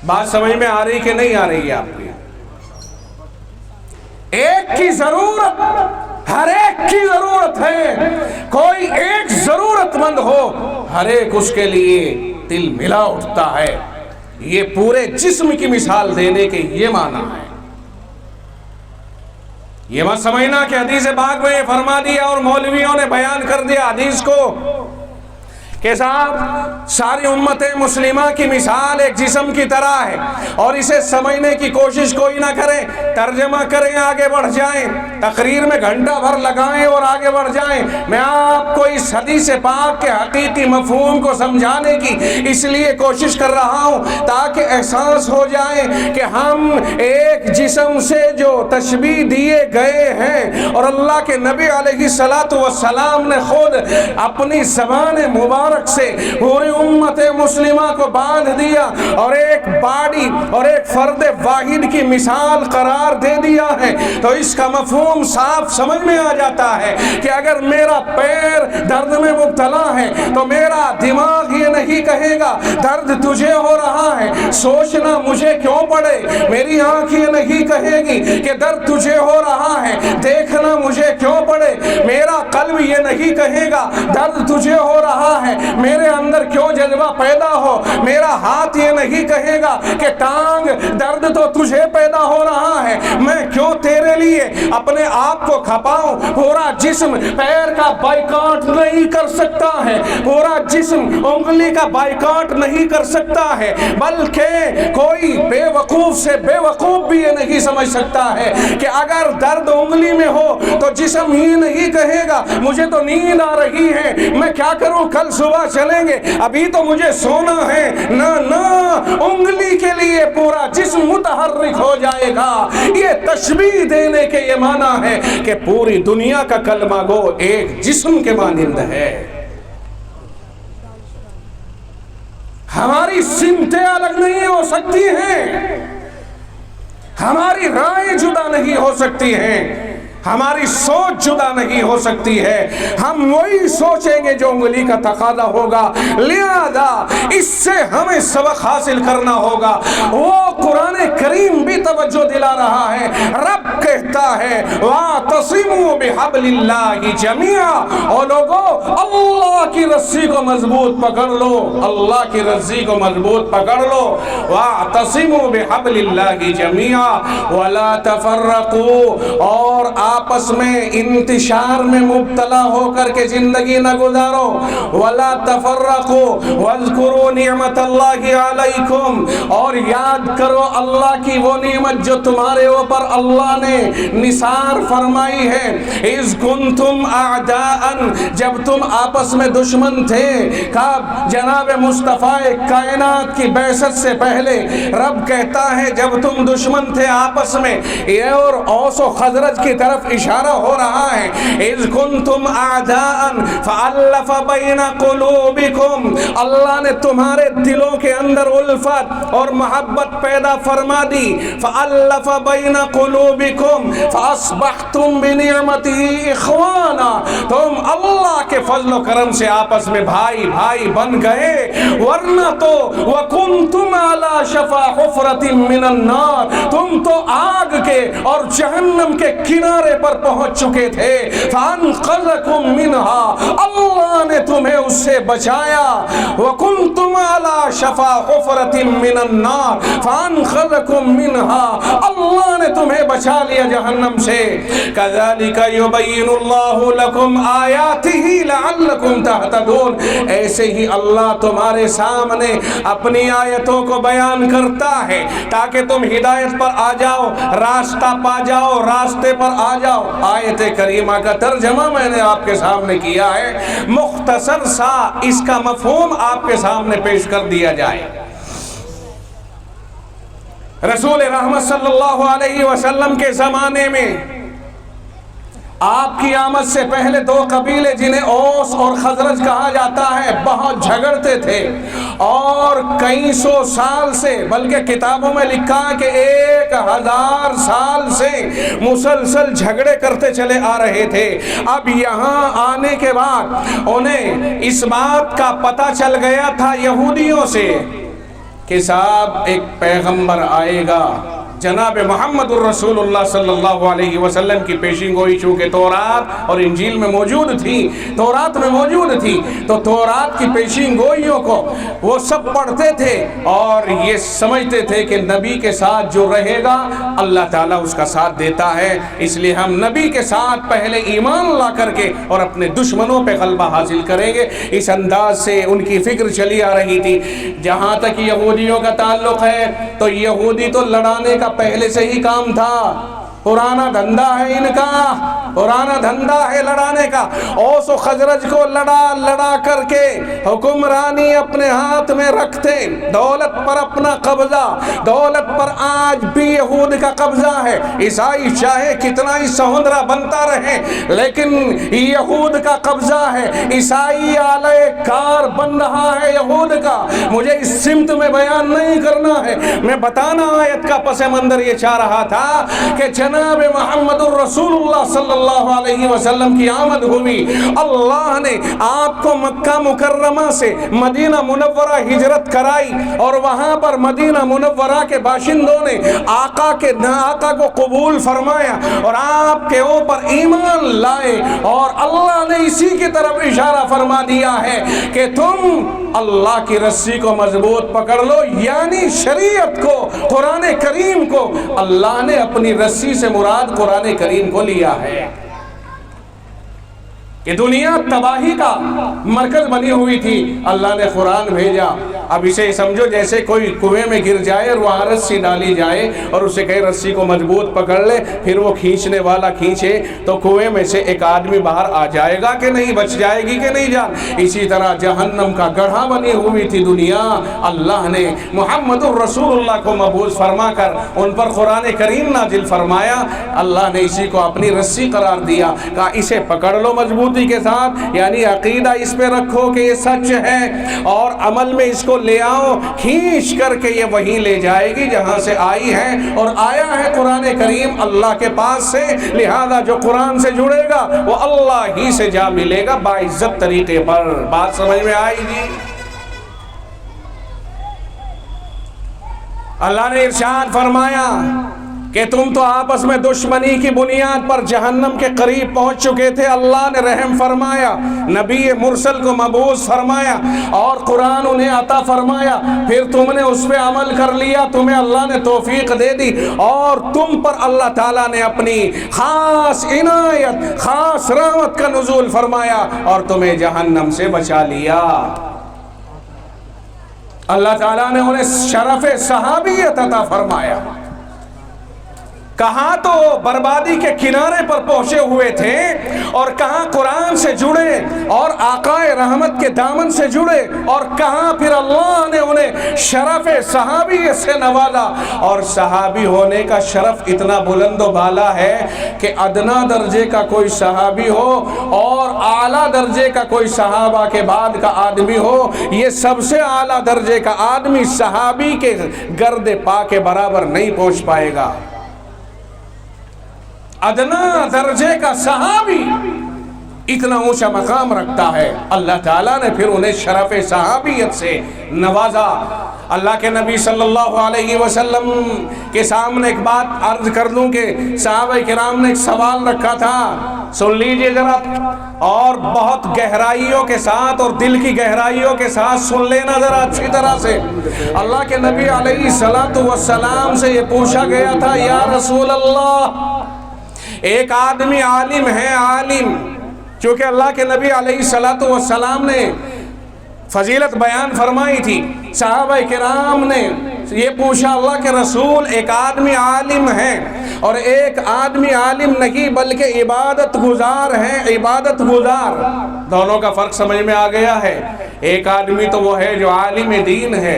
بات سمجھ میں آ رہی کہ نہیں آ رہی ہے آپ کی؟ ایک کی ضرورت، ہر ایک کی ضرورت ہے۔ کوئی ایک ضرورت مند ہو، ہر ایک اس کے لیے دل ملا اٹھتا ہے۔ یہ پورے جسم کی مثال دینے کے یہ معنی ہے۔ یہ مت سمجھنا کہ حدیث پاک میں یہ فرما دیا اور مولویوں نے بیان کر دیا حدیث کو کہ صاحب ساری امت مسلمہ کی مثال ایک جسم کی طرح ہے، اور اسے سمجھنے کی کوشش کوئی نہ کرے، ترجمہ کریں، آگے بڑھ جائیں، تقریر میں گھنٹہ بھر لگائیں اور آگے بڑھ جائیں۔ میں آپ کو اس حدیث پاک کے حقیقی مفہوم کو سمجھانے کی اس لیے کوشش کر رہا ہوں تاکہ احساس ہو جائے کہ ہم ایک جسم سے جو تشبیہ دیے گئے ہیں، اور اللہ کے نبی علیہ السلام نے خود اپنی زبان مبارک سے پوری امت مسلمہ کو باندھ دیا اور ایک باڈی اور ایک فرد واحد کی مثال قرار دے دیا ہے، تو اس کا مفہوم صاف سمجھ میں آ جاتا ہے کہ اگر میرا پیر درد میں مبتلا ہے تو میرا دماغ یہ نہیں کہے گا درد تجھے ہو رہا ہے، سوچنا مجھے کیوں پڑے۔ میری آنکھ یہ نہیں کہے گی کہ درد تجھے ہو رہا ہے، دیکھنا مجھے کیوں پڑے۔ میرا قلب یہ نہیں کہے گا درد تجھے ہو رہا ہے، میرے اندر کیوں جذبہ پیدا ہو۔ میرا ہاتھ یہ نہیں کہے گا کہ ٹانگ درد تو تجھے پیدا ہو رہا ہے، میں کیوں تیرے لیے اپنے آپ کو کھپاؤں۔ پورا جسم پیر کا بائیکاٹ نہیں کر سکتا ہے، پورا جسم انگلی کا بائیکاٹ نہیں کر سکتا ہے، بلکہ کوئی بے وقوف سے بے وقوف بھی یہ نہیں سمجھ سکتا ہے کہ اگر درد انگلی میں ہو تو جسم ہی نہیں کہے گا مجھے تو نیند آ رہی ہے، میں کیا کروں، کل صبح چلیں گے، ابھی تو مجھے سونا ہے۔ نہ انگلی کے لیے پورا جسم متحرک ہو جائے گا۔ یہ تشبیہ دینے کے یہ معنی ہے کہ پوری دنیا کا کلمہ گو ایک جسم کے مانند ہے۔ ہماری سمتیں الگ نہیں ہو سکتی ہیں، ہماری رائے جدا نہیں ہو سکتی ہیں، ہماری سوچ جدا نہیں ہو سکتی ہے، ہم وہی سوچیں گے جو انگلی کا تقاضا ہوگا، لہذا اس سے ہمیں سبق حاصل کرنا ہوگا۔ وہ قرآن کریم بھی توجہ دلا رہا ہے، رب کہتا ہے وَاعْتَصِمُوا بِحَبْلِ اللَّهِ جَمِيعًا، اور لوگو اللہ کی رسی کو مضبوط پکڑ لو، اللہ کی رسی کو مضبوط پکڑ لو، وَاعْتَصِمُوا بِحَبْلِ اللَّهِ جَمِيعًا وَلَا تَفَرَّقُوا، اور آپس میں انتشار میں مبتلا ہو کر کے زندگی نہ گزارو، وَلَا تَفَرَّقُوا وَاذْكُرُوا نِعْمَةَ اللَّهِ عَلَيْكُمْ، اور یاد کرو اللہ کی وہ نعمت جو تمہارے اوپر اللہ نے نثار فرمائی ہے۔ اِذْ كُنْتُمْ أَعْدَاءً، جب تم آپس میں دشمن تھے، کب؟ جناب مصطفیٰ کائنات کی بعثت سے پہلے رب کہتا ہے جب تم دشمن تھے آپس میں، یہ اور اوس و خزرج کی طرف اشارہ ہو رہا ہے۔ اِذْ كُنْتُمْ أَعْدَاءً فَأَلَّفَ بَيْنَ قُلُوبِكُمْ، اللہ نے تمہارے دلوں کے اندر الفت اور محبت پیدا فرما دی۔ فَأَلَّفَ بَيْنَ قُلُوبِكُمْ فَأَصْبَحْتُمْ بِنِعْمَتِهِ إِخْوَانًا، تم اللہ کے فضل و کرم سے آپس میں بھائی بھائی بن گئے، ورنہ تو وَكُنْتُمْ عَلَى شَفَا حُفْرَةٍ مِّنَ النَّارِ، تم تو آگ کے اور جہنم کے کنارے پر پہنچ چکے تھے۔ فَأَنْقَذَكُمْ مِنْهَا، اللہ نے تمہیں اس سے بچایا۔ وَكُنْتُمْ عَلَى شَفَا حُفْرَةٍ مِّنَ النَّارِ فَأَنْقَذَكُمْ مِنْهَا، اللہ نے تمہیں بچا لیا جہنم سے۔ كَذَلِكَ يُبَيِّنُ اللَّهُ لَكُمْ آيَاتِهِ لَعَلَّكُمْ تَهْتَدُونَ، ایسے ہی اللہ تمہارے سامنے اپنی آیتوں کو بیان کرتا ہے تاکہ تم ہدایت پر آ جاؤ، راستہ پا جاؤ، راستے پر آ جاؤ۔ آیت کریمہ کا ترجمہ میں نے آپ کے سامنے کیا ہے، مختصر سا اس کا مفہوم آپ کے سامنے پیش کر دیا جائے۔ رسول رحمت صلی اللہ علیہ وسلم کے زمانے میں آپ کی آمد سے پہلے دو قبیلے جنہیں اوس اور خزرج کہا جاتا ہے بہت جھگڑتے تھے، اور کئی سو سال سے، بلکہ کتابوں میں لکھا ہے کہ 1000 سال سے مسلسل جھگڑے کرتے چلے آ رہے تھے۔ اب یہاں آنے کے بعد انہیں اس بات کا پتہ چل گیا تھا یہودیوں سے کہ صاحب ایک پیغمبر آئے گا، جناب محمد الرسول اللہ صلی اللہ علیہ وسلم کی پیشین گوئی چونکہ تورات اور انجیل میں موجود تھی، تورات میں موجود تھی، تو تورات کی پیشین گوئیوں کو وہ سب پڑھتے تھے اور یہ سمجھتے تھے کہ نبی کے ساتھ جو رہے گا اللہ تعالیٰ اس کا ساتھ دیتا ہے، اس لیے ہم نبی کے ساتھ پہلے ایمان لا کر کے اور اپنے دشمنوں پہ غلبہ حاصل کریں گے۔ اس انداز سے ان کی فکر چلی آ رہی تھی۔ جہاں تک یہودیوں کا تعلق ہے تو یہودی تو لڑانے کا پہلے سے ہی کام تھا، پرانا دھندا ہے ان کا، پرانا دھندا ہے لڑانے کا۔ اوس و خزرج کو لڑا کر کے حکمرانی اپنے ہاتھ میں رکھتے، دولت پر اپنا قبضہ، دولت پر آج بھی یہود کا قبضہ ہے۔ عیسائی چاہے کتنا ہی سہندرا بنتا رہے لیکن یہود کا قبضہ ہے، عیسائی آلے کار بن رہا ہے یہود کا۔ مجھے اس سمت میں بیان نہیں کرنا ہے، میں بتانا آیت کا پس منظر یہ چاہ رہا تھا کہ جناب محمد الرسول اللہ صلی اللہ علیہ وسلم کی آمد ہوئی، اللہ نے آپ کو مکہ مکرمہ سے مدینہ منورہ ہجرت کرائی، اور وہاں پر مدینہ منورہ کے باشندوں نے آقا کو قبول فرمایا اور آپ کے اوپر ایمان لائے، اور اللہ نے اسی کی طرف اشارہ فرما دیا ہے کہ تم اللہ کی رسی کو مضبوط پکڑ لو، یعنی شریعت کو، قرآن کریم کو۔ اللہ نے اپنی رسی سے مراد قرآن کریم کو لیا ہے کہ دنیا تباہی کا مرکز بنی ہوئی تھی، اللہ نے قرآن بھیجا۔ اب اسے سمجھو جیسے کوئی کنویں میں گر جائے اور وہاں رسی ڈالی جائے اور اسے کہے رسی کو مضبوط پکڑ لے، پھر وہ کھینچنے والا کھینچے تو کنویں میں سے ایک آدمی باہر آ جائے گا کہ نہیں، بچ جائے گی کہ نہیں جان۔ اسی طرح جہنم کا گڑھا بنی ہوئی تھی دنیا، اللہ نے محمد الرسول اللہ کو مبعوث فرما کر ان پر قرآن کریم نازل فرمایا۔ اللہ نے اسی کو اپنی رسی قرار دیا، کہا اسے پکڑ لو مضبوطی کے ساتھ، یعنی عقیدہ اس پہ رکھو کہ یہ سچ ہے اور عمل میں اس کو لے آؤ، کھینچ کر کے یہ وہیں لے جائے گی جہاں سے آئی ہے، اور آیا ہے قرآن کریم اللہ کے پاس سے، لہذا جو قرآن سے جڑے گا وہ اللہ ہی سے جا ملے گا باعزت طریقے پر۔ بات سمجھ میں آئی جی؟ اللہ نے ارشاد فرمایا کہ تم تو آپس میں دشمنی کی بنیاد پر جہنم کے قریب پہنچ چکے تھے، اللہ نے رحم فرمایا، نبی مرسل کو مبعوث فرمایا اور قرآن انہیں عطا فرمایا، پھر تم نے اس پہ عمل کر لیا، تمہیں اللہ نے توفیق دے دی اور تم پر اللہ تعالیٰ نے اپنی خاص عنایت، خاص رحمت کا نزول فرمایا اور تمہیں جہنم سے بچا لیا۔ اللہ تعالیٰ نے انہیں شرف صحابیت عطا فرمایا۔ کہاں تو بربادی کے کنارے پر پہنچے ہوئے تھے اور کہاں قرآن سے جڑے اور آقا رحمت کے دامن سے جڑے، اور کہاں پھر اللہ نے انہیں شرف صحابیت سے نوازا۔ اور صحابی ہونے کا شرف اتنا بلند و بالا ہے کہ ادنا درجے کا کوئی صحابی ہو اور اعلیٰ درجے کا کوئی صحابہ کے بعد کا آدمی ہو، یہ سب سے اعلیٰ درجے کا آدمی صحابی کے گرد پا کے برابر نہیں پہنچ پائے گا۔ ادنا درجے کا صحابی اتنا اونچا مقام رکھتا ہے، اللہ تعالیٰ نے پھر انہیں شرف صحابیت سے نوازا۔ اللہ کے نبی صلی اللہ علیہ وسلم کے سامنے ایک بات عرض کر دوں کہ صحابہ کرام نے ایک سوال رکھا تھا، سن لیجئے ذرا اور بہت گہرائیوں کے ساتھ اور دل کی گہرائیوں کے ساتھ سن لینا ذرا اچھی طرح سے۔ اللہ کے نبی علیہ السلام سے یہ پوچھا گیا تھا، یا رسول اللہ، ایک آدمی عالم ہے، عالم، چونکہ اللہ کے نبی علیہ السلام نے فضیلت بیان فرمائی تھی، صحابہ کرام نے یہ پوچھا، اللہ کے رسول ایک آدمی عالم ہے اور ایک آدمی عالم نہیں بلکہ عبادت گزار ہے، عبادت گزار، دونوں کا فرق سمجھ میں آ گیا ہے؟ ایک آدمی تو وہ ہے جو عالم دین ہے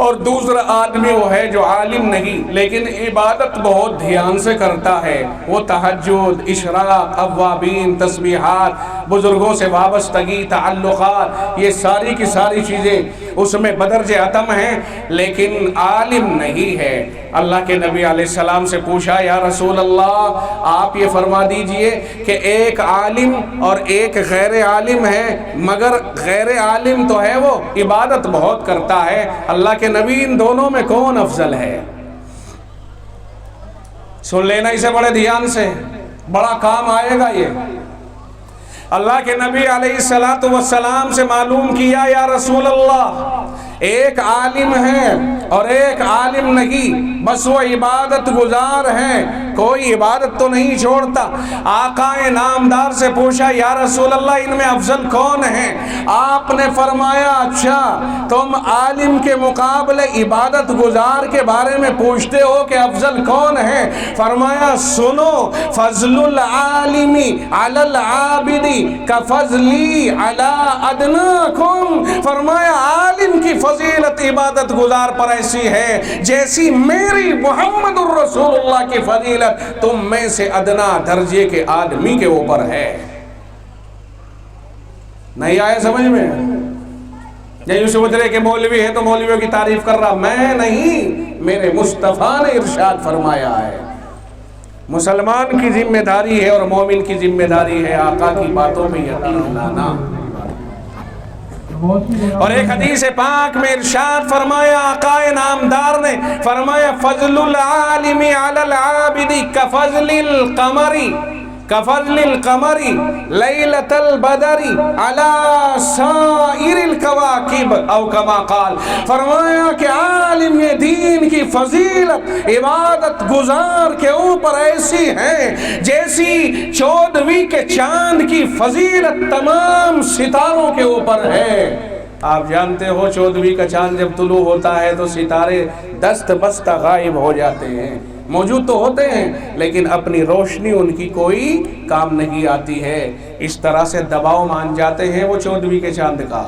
اور دوسرا آدمی وہ ہے جو عالم نہیں لیکن عبادت بہت دھیان سے کرتا ہے، وہ تہجد، اشراق، اوابین، تسبیحات، بزرگوں سے وابستگی، تعلقات، یہ ساری کی ساری چیزیں اس میں بدرج اتم ہیں لیکن عالم نہیں ہے۔ اللہ کے نبی علیہ السلام سے پوچھا، یا رسول اللہ آپ یہ فرما دیجئے کہ ایک عالم اور ایک غیر عالم ہے، مگر غیر عالم تو ہے وہ عبادت بہت کرتا ہے، اللہ کے نبی ان دونوں میں کون افضل ہے؟ سن لینا اسے بڑے دھیان سے، بڑا کام آئے گا یہ۔ اللہ کے نبی علیہ السلام سے معلوم کیا، یا رسول اللہ ایک عالم ہے اور ایک عالم نہیں، بس وہ عبادت گزار ہے، کوئی عبادت تو نہیں چھوڑتا۔ آقا نامدار سے پوچھا، یا رسول اللہ ان میں افضل کون ہے؟ آپ نے فرمایا، اچھا تم عالم کے مقابلے عبادت گزار کے بارے میں پوچھتے ہو کہ افضل کون ہے؟ فرمایا سنو، فضل العالم علی العابد کفضلی علی ادناکم، فرمایا عالم کی فضیلت عبادت گزار پر ایسی ہے جیسی میری محمد الرسول اللہ کی فضیلت تم میں سے ادنا درجے کے آدمی کے اوپر ہے۔ نہیں آیا سمجھ میں؟ یوں سمجھ رہے کہ مولوی ہے تو مولویوں کی تعریف کر رہا، میں نہیں، میرے مصطفیٰ نے ارشاد فرمایا ہے۔ مسلمان کی ذمہ داری ہے اور مومن کی ذمہ داری ہے آقا کی باتوں پہ یقین لانا۔ اور ایک حدیث پاک میں ارشاد فرمایا، آقا نامدار نے فرمایا، فضل العالم علی العابد کفضل القمر، کفضل القمر لیلۃ البدر علی سائر الکواکب، او کما قال، فرمایا کہ عالم دین کی فضیلت عبادت گزار کے اوپر ایسی ہے جیسی چودھویں کے چاند کی فضیلت تمام ستاروں کے اوپر ہے۔ آپ جانتے ہو چودھویں کا چاند جب طلوع ہوتا ہے تو ستارے دست بستہ غائب ہو جاتے ہیں، موجود تو ہوتے ہیں لیکن اپنی روشنی ان کی کوئی کام نہیں آتی ہے، اس طرح سے دباؤ مان جاتے ہیں وہ چودھویں کے چاند کا۔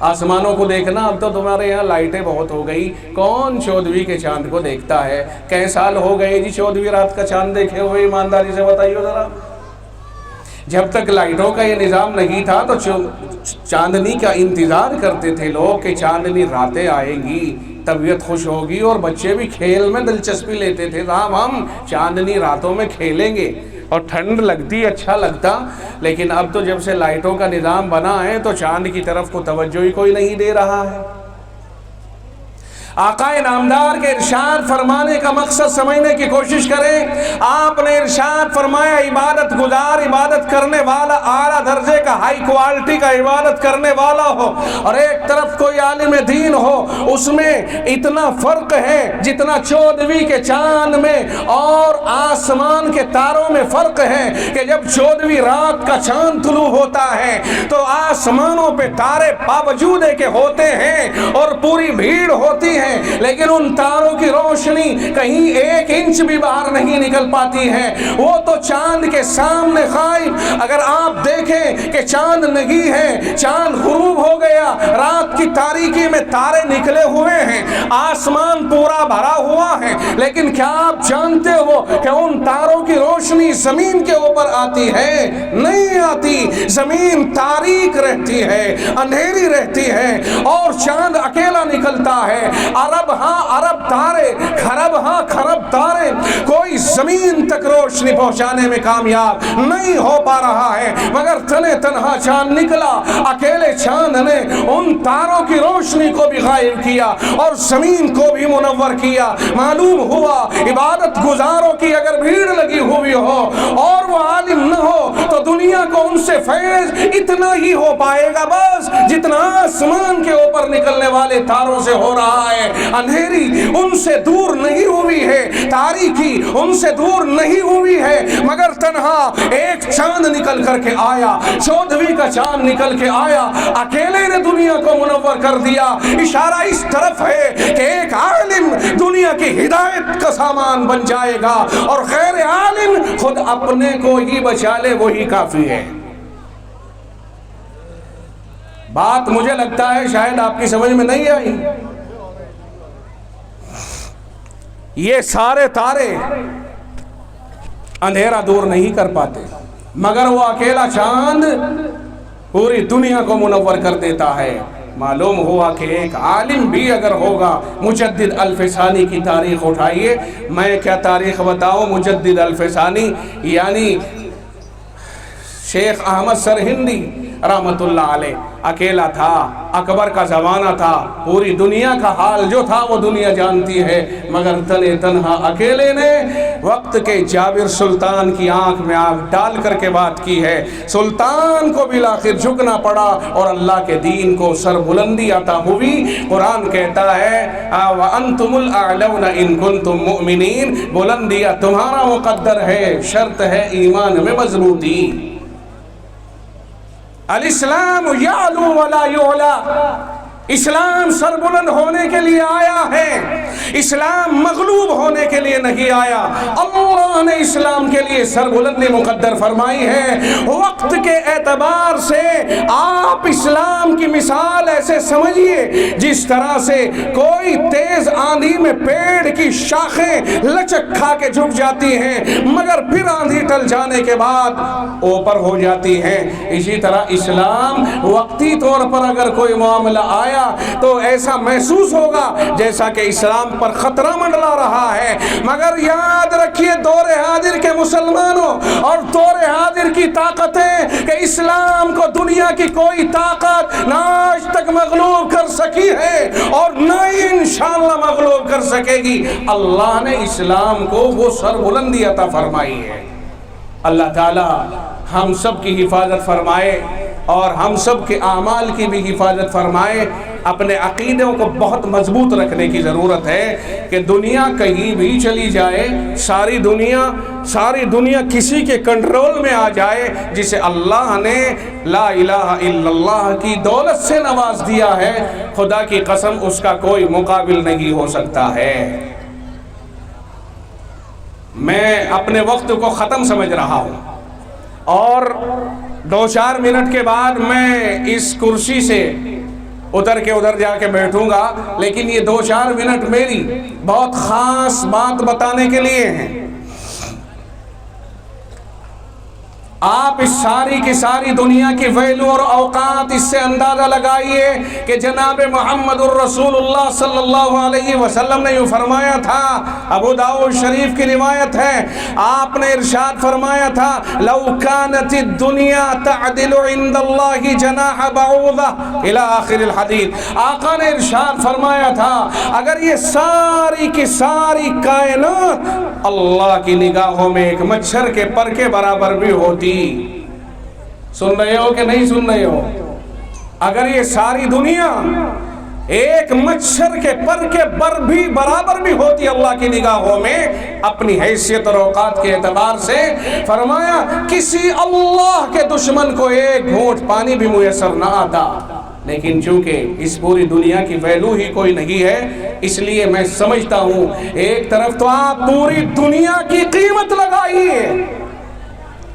آسمانوں کو دیکھنا، اب تو تمہارے یہاں لائٹیں بہت ہو گئی، کون چودھویں کے چاند کو دیکھتا ہے؟ کئی سال ہو گئے جی چودھویں رات کا چاند دیکھے ہوئے؟ ایمانداری سے بتائیے ذرا۔ جب تک لائٹوں کا یہ نظام نہیں تھا تو چاندنی کا انتظار کرتے تھے لوگ کہ چاندنی راتیں آئیں گی، طبیعت خوش ہوگی، اور بچے بھی کھیل میں دلچسپی لیتے تھے، صاحب ہم چاندنی راتوں میں کھیلیں گے، اور ٹھنڈ لگتی اچھا لگتا۔ لیکن اب تو جب سے لائٹوں کا نظام بنا ہے تو چاند کی طرف کو توجہ ہی کوئی نہیں دے رہا ہے۔ آقا نامدار کے ارشاد فرمانے کا مقصد سمجھنے کی کوشش کریں۔ آپ نے ارشاد فرمایا عبادت گزار، عبادت کرنے والا اعلیٰ درجے کا، ہائی کوالٹی کا عبادت کرنے والا ہو، اور ایک طرف کوئی عالم دین ہو، اس میں اتنا فرق ہے جتنا 14ویں کے چاند میں اور آسمان کے تاروں میں فرق ہے کہ جب 14ویں رات کا چاند طلوع ہوتا ہے تو آسمانوں پہ تارے باوجود ہے کہ ہوتے ہیں اور پوری بھیڑ ہوتی ہے، لیکن ان تاروں کی روشنی کہیں 1 انچ بھی باہر نہیں نکل پاتی ہے، وہ تو چاند کے سامنے قائم۔ اگر آپ دیکھیں کہ چاند نگی ہے، چاند غروب ہو گیا، رات کی تاریکی میں تارے نکلے ہوئے ہیں، آسمان پورا بھرا ہوا ہے، لیکن کیا آپ جانتے ہو کہ ان تاروں کی روشنی زمین کے اوپر آتی ہے؟ نہیں آتی، زمین تاریک رہتی ہے، اندھیری رہتی ہے، اور چاند اکیلا نکلتا ہے۔ عرب ہاں عرب تارے، خرب ہاں خرب تارے، کوئی زمین تک روشنی پہنچانے میں کامیاب نہیں ہو پا رہا ہے، مگر تنے تنہا چاند نکلا، اکیلے چاند نے ان تاروں کی روشنی کو بھی غائب کیا اور زمین کو بھی منور کیا۔ معلوم ہوا عبادت گزاروں کی اگر بھیڑ لگی ہوئی ہو اور وہ عالم نہ ہو تو دنیا کو ان سے فیض اتنا ہی ہو پائے گا بس جتنا آسمان کے اوپر نکلنے والے تاروں سے ہو رہا ہے۔ اندھیری ان سے دور نہیں ہوئی ہے، تاریکی ان سے دور نہیں ہوئی ہے، مگر تنہا ایک چاند نکل کر کے آیا، 14ویں کا چاند نکل کے آیا، اکیلے نے دنیا کو منور کر دیا۔ اشارہ اس طرف ہے کہ ایک عالم دنیا کی ہدایت کا سامان بن جائے گا، اور غیر عالم خود اپنے کو ہی بچا لے وہی کافی ہے۔ بات مجھے لگتا ہے شاید آپ کی سمجھ میں نہیں آئی۔ یہ سارے تارے اندھیرا دور نہیں کر پاتے، مگر وہ اکیلا چاند پوری دنیا کو منور کر دیتا ہے۔ معلوم ہوا کہ ایک عالم بھی اگر ہوگا، مجدد الفسانی کی تاریخ اٹھائیے، میں کیا تاریخ بتاؤں، مجدد الفسانی یعنی شیخ احمد سرہندی رحمت اللہ علیہ اکیلا تھا، اکبر کا زمانہ تھا، پوری دنیا کا حال جو تھا وہ دنیا جانتی ہے، مگر تنے تنہا اکیلے نے وقت کے جابر سلطان کی آنکھ میں آنکھ ڈال کر کے بات کی ہے۔ سلطان کو بالآخر جھکنا پڑا اور اللہ کے دین کو سر بلندی عطا ہوئی۔ قرآن کہتا ہے وَأَنْتُمُ الْأَعْلَوْنَ إِن كُنْتُم مُؤْمِنِينَ، بلندیاں تمہارا مقدر ہے، شرط ہے ایمان میں مضبوطی۔ الاسلام یعلو ولا یعلا، اسلام سربلند ہونے کے لیے آیا ہے، اسلام مغلوب ہونے کے لیے نہیں آیا۔ اللہ نے اسلام کے لیے سربلندی مقدر فرمائی ہے۔ وقت کے اعتبار سے آپ اسلام کی مثال ایسے سمجھیے جس طرح سے کوئی تیز آندھی میں پیڑ کی شاخیں لچک کھا کے جھک جاتی ہیں مگر پھر آندھی ٹل جانے کے بعد اوپر ہو جاتی ہیں، اسی طرح اسلام وقتی طور پر اگر کوئی معاملہ آیا تو ایسا محسوس ہوگا جیسا کہ اسلام پر خطرہ منڈلا رہا ہے، مگر یاد رکھیے دور حاضر کے مسلمانوں اور دور حاضر کی طاقتیں کہ اسلام کو دنیا کی کوئی طاقت نہ آج تک مغلوب کر سکی ہے اور نہ ہی انشاءاللہ مغلوب کر سکے گی۔ اللہ نے اسلام کو وہ سربلندی عطا فرمائی ہے۔ اللہ تعالی ہم سب کی حفاظت فرمائے اور ہم سب کے اعمال کی بھی حفاظت فرمائے۔ اپنے عقیدوں کو بہت مضبوط رکھنے کی ضرورت ہے کہ دنیا کہیں بھی چلی جائے، ساری دنیا کسی کے کنٹرول میں آ جائے، جسے اللہ نے لا الہ الا اللہ کی دولت سے نواز دیا ہے، خدا کی قسم اس کا کوئی مقابل نہیں ہو سکتا ہے۔ میں اپنے وقت کو ختم سمجھ رہا ہوں اور 2-4 منٹ کے بعد میں اس کرسی سے اتر کے ادھر جا کے بیٹھوں گا، لیکن یہ 2-4 منٹ میری بہت خاص بات بتانے کے لیے ہیں۔ آپ اس ساری کی ساری دنیا کی ویلو اور اوقات اس سے اندازہ لگائیے کہ جناب محمد الرسول اللہ صلی اللہ علیہ وسلم نے یوں فرمایا تھا، ابو داؤد شریف کی روایت ہے، آپ نے ارشاد فرمایا تھا لو كانت الدنیا تعدل عند اللہ جناح بعوضہ الی آخر الحدیث۔ آقا نے ارشاد فرمایا تھا اگر یہ ساری کی ساری کائنات اللہ کی نگاہوں میں ایک مچھر کے پر کے برابر بھی ہوتی، سن رہے ہو کہ نہیں سن رہے ہو؟ اگر یہ ساری دنیا ایک مچھر کے پر کے برابر بھی ہوتی اللہ کی نگاہوں میں اپنی حیثیت اور اوقات کے اعتبار سے، فرمایا کسی اللہ کے دشمن کو ایک گھونٹ پانی بھی میسر نہ آتا، لیکن چونکہ اس پوری دنیا کی ویلو ہی کوئی نہیں ہے، اس لیے میں سمجھتا ہوں ایک طرف تو آپ پوری دنیا کی قیمت لگائیے،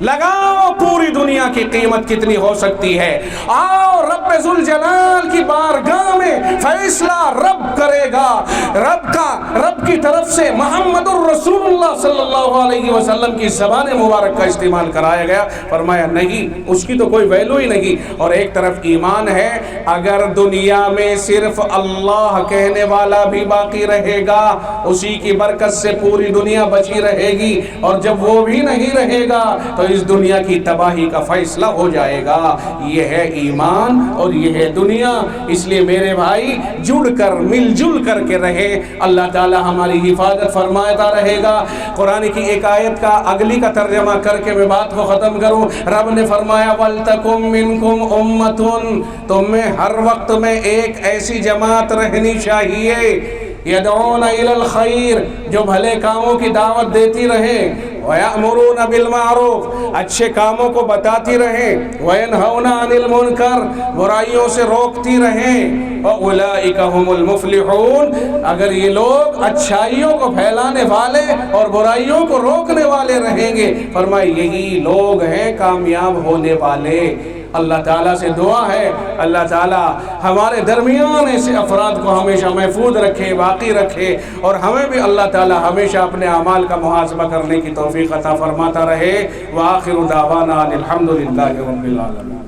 لگاؤ پوری دنیا کی قیمت کتنی ہو سکتی ہے، آؤ رب ذوالجلال کی بارگاہ میں فیصلہ رب کرے گا، رب کی طرف سے محمد الرسول اللہ صلی اللہ علیہ وسلم کی زبان مبارک کا استعمال کرایا گیا، فرمایا نہیں اس کی تو کوئی ویلو ہی نہیں۔ اور ایک طرف ایمان ہے، اگر دنیا میں صرف اللہ کہنے والا بھی باقی رہے گا اسی کی برکت سے پوری دنیا بچی رہے گی، اور جب وہ بھی نہیں رہے گا تو اس دنیا کی تباہی کا فیصلہ ہو جائے گا۔ یہ ہے ایمان اور یہ ہے دنیا، اس لیے میرے بھائی جڑ کر مل جل کر کے رہے، اللہ تعالی ہماری حفاظت فرماتا رہے گا۔ قرآن کی ایک آیت کا اگلی کا ترجمہ کر کے میں بات کو ختم کروں، رب نے فرمایا وَلْتَكُمْ مِنْكُمْ أُمَّةٌ، تم میں ہر وقت میں ایک ایسی جماعت رہنی چاہیے، یدعون الی الخیر، جو بھلے کاموں کی دعوت دیتی رہے، وَيَأْمُرُونَ بِالْمَعْرُوفِ، اچھے کاموں کو بتاتی رہیں، وَيَنْهَوْنَ عَنِ الْمُنْكَرِ، برائیوں سے روکتی رہیں، وَأُولَئِكَ هُمُ الْمُفْلِحُونَ، اگر یہ لوگ اچھائیوں کو پھیلانے والے اور برائیوں کو روکنے والے رہیں گے، فرمائے یہی لوگ ہیں کامیاب ہونے والے۔ اللہ تعالیٰ سے دعا ہے اللہ تعالیٰ ہمارے درمیان ایسے افراد کو ہمیشہ محفوظ رکھے، باقی رکھے، اور ہمیں بھی اللہ تعالیٰ ہمیشہ اپنے اعمال کا محاسبہ کرنے کی توفیق عطا فرماتا رہے۔ وآخر دعوانا الحمدللہ رب العالمین۔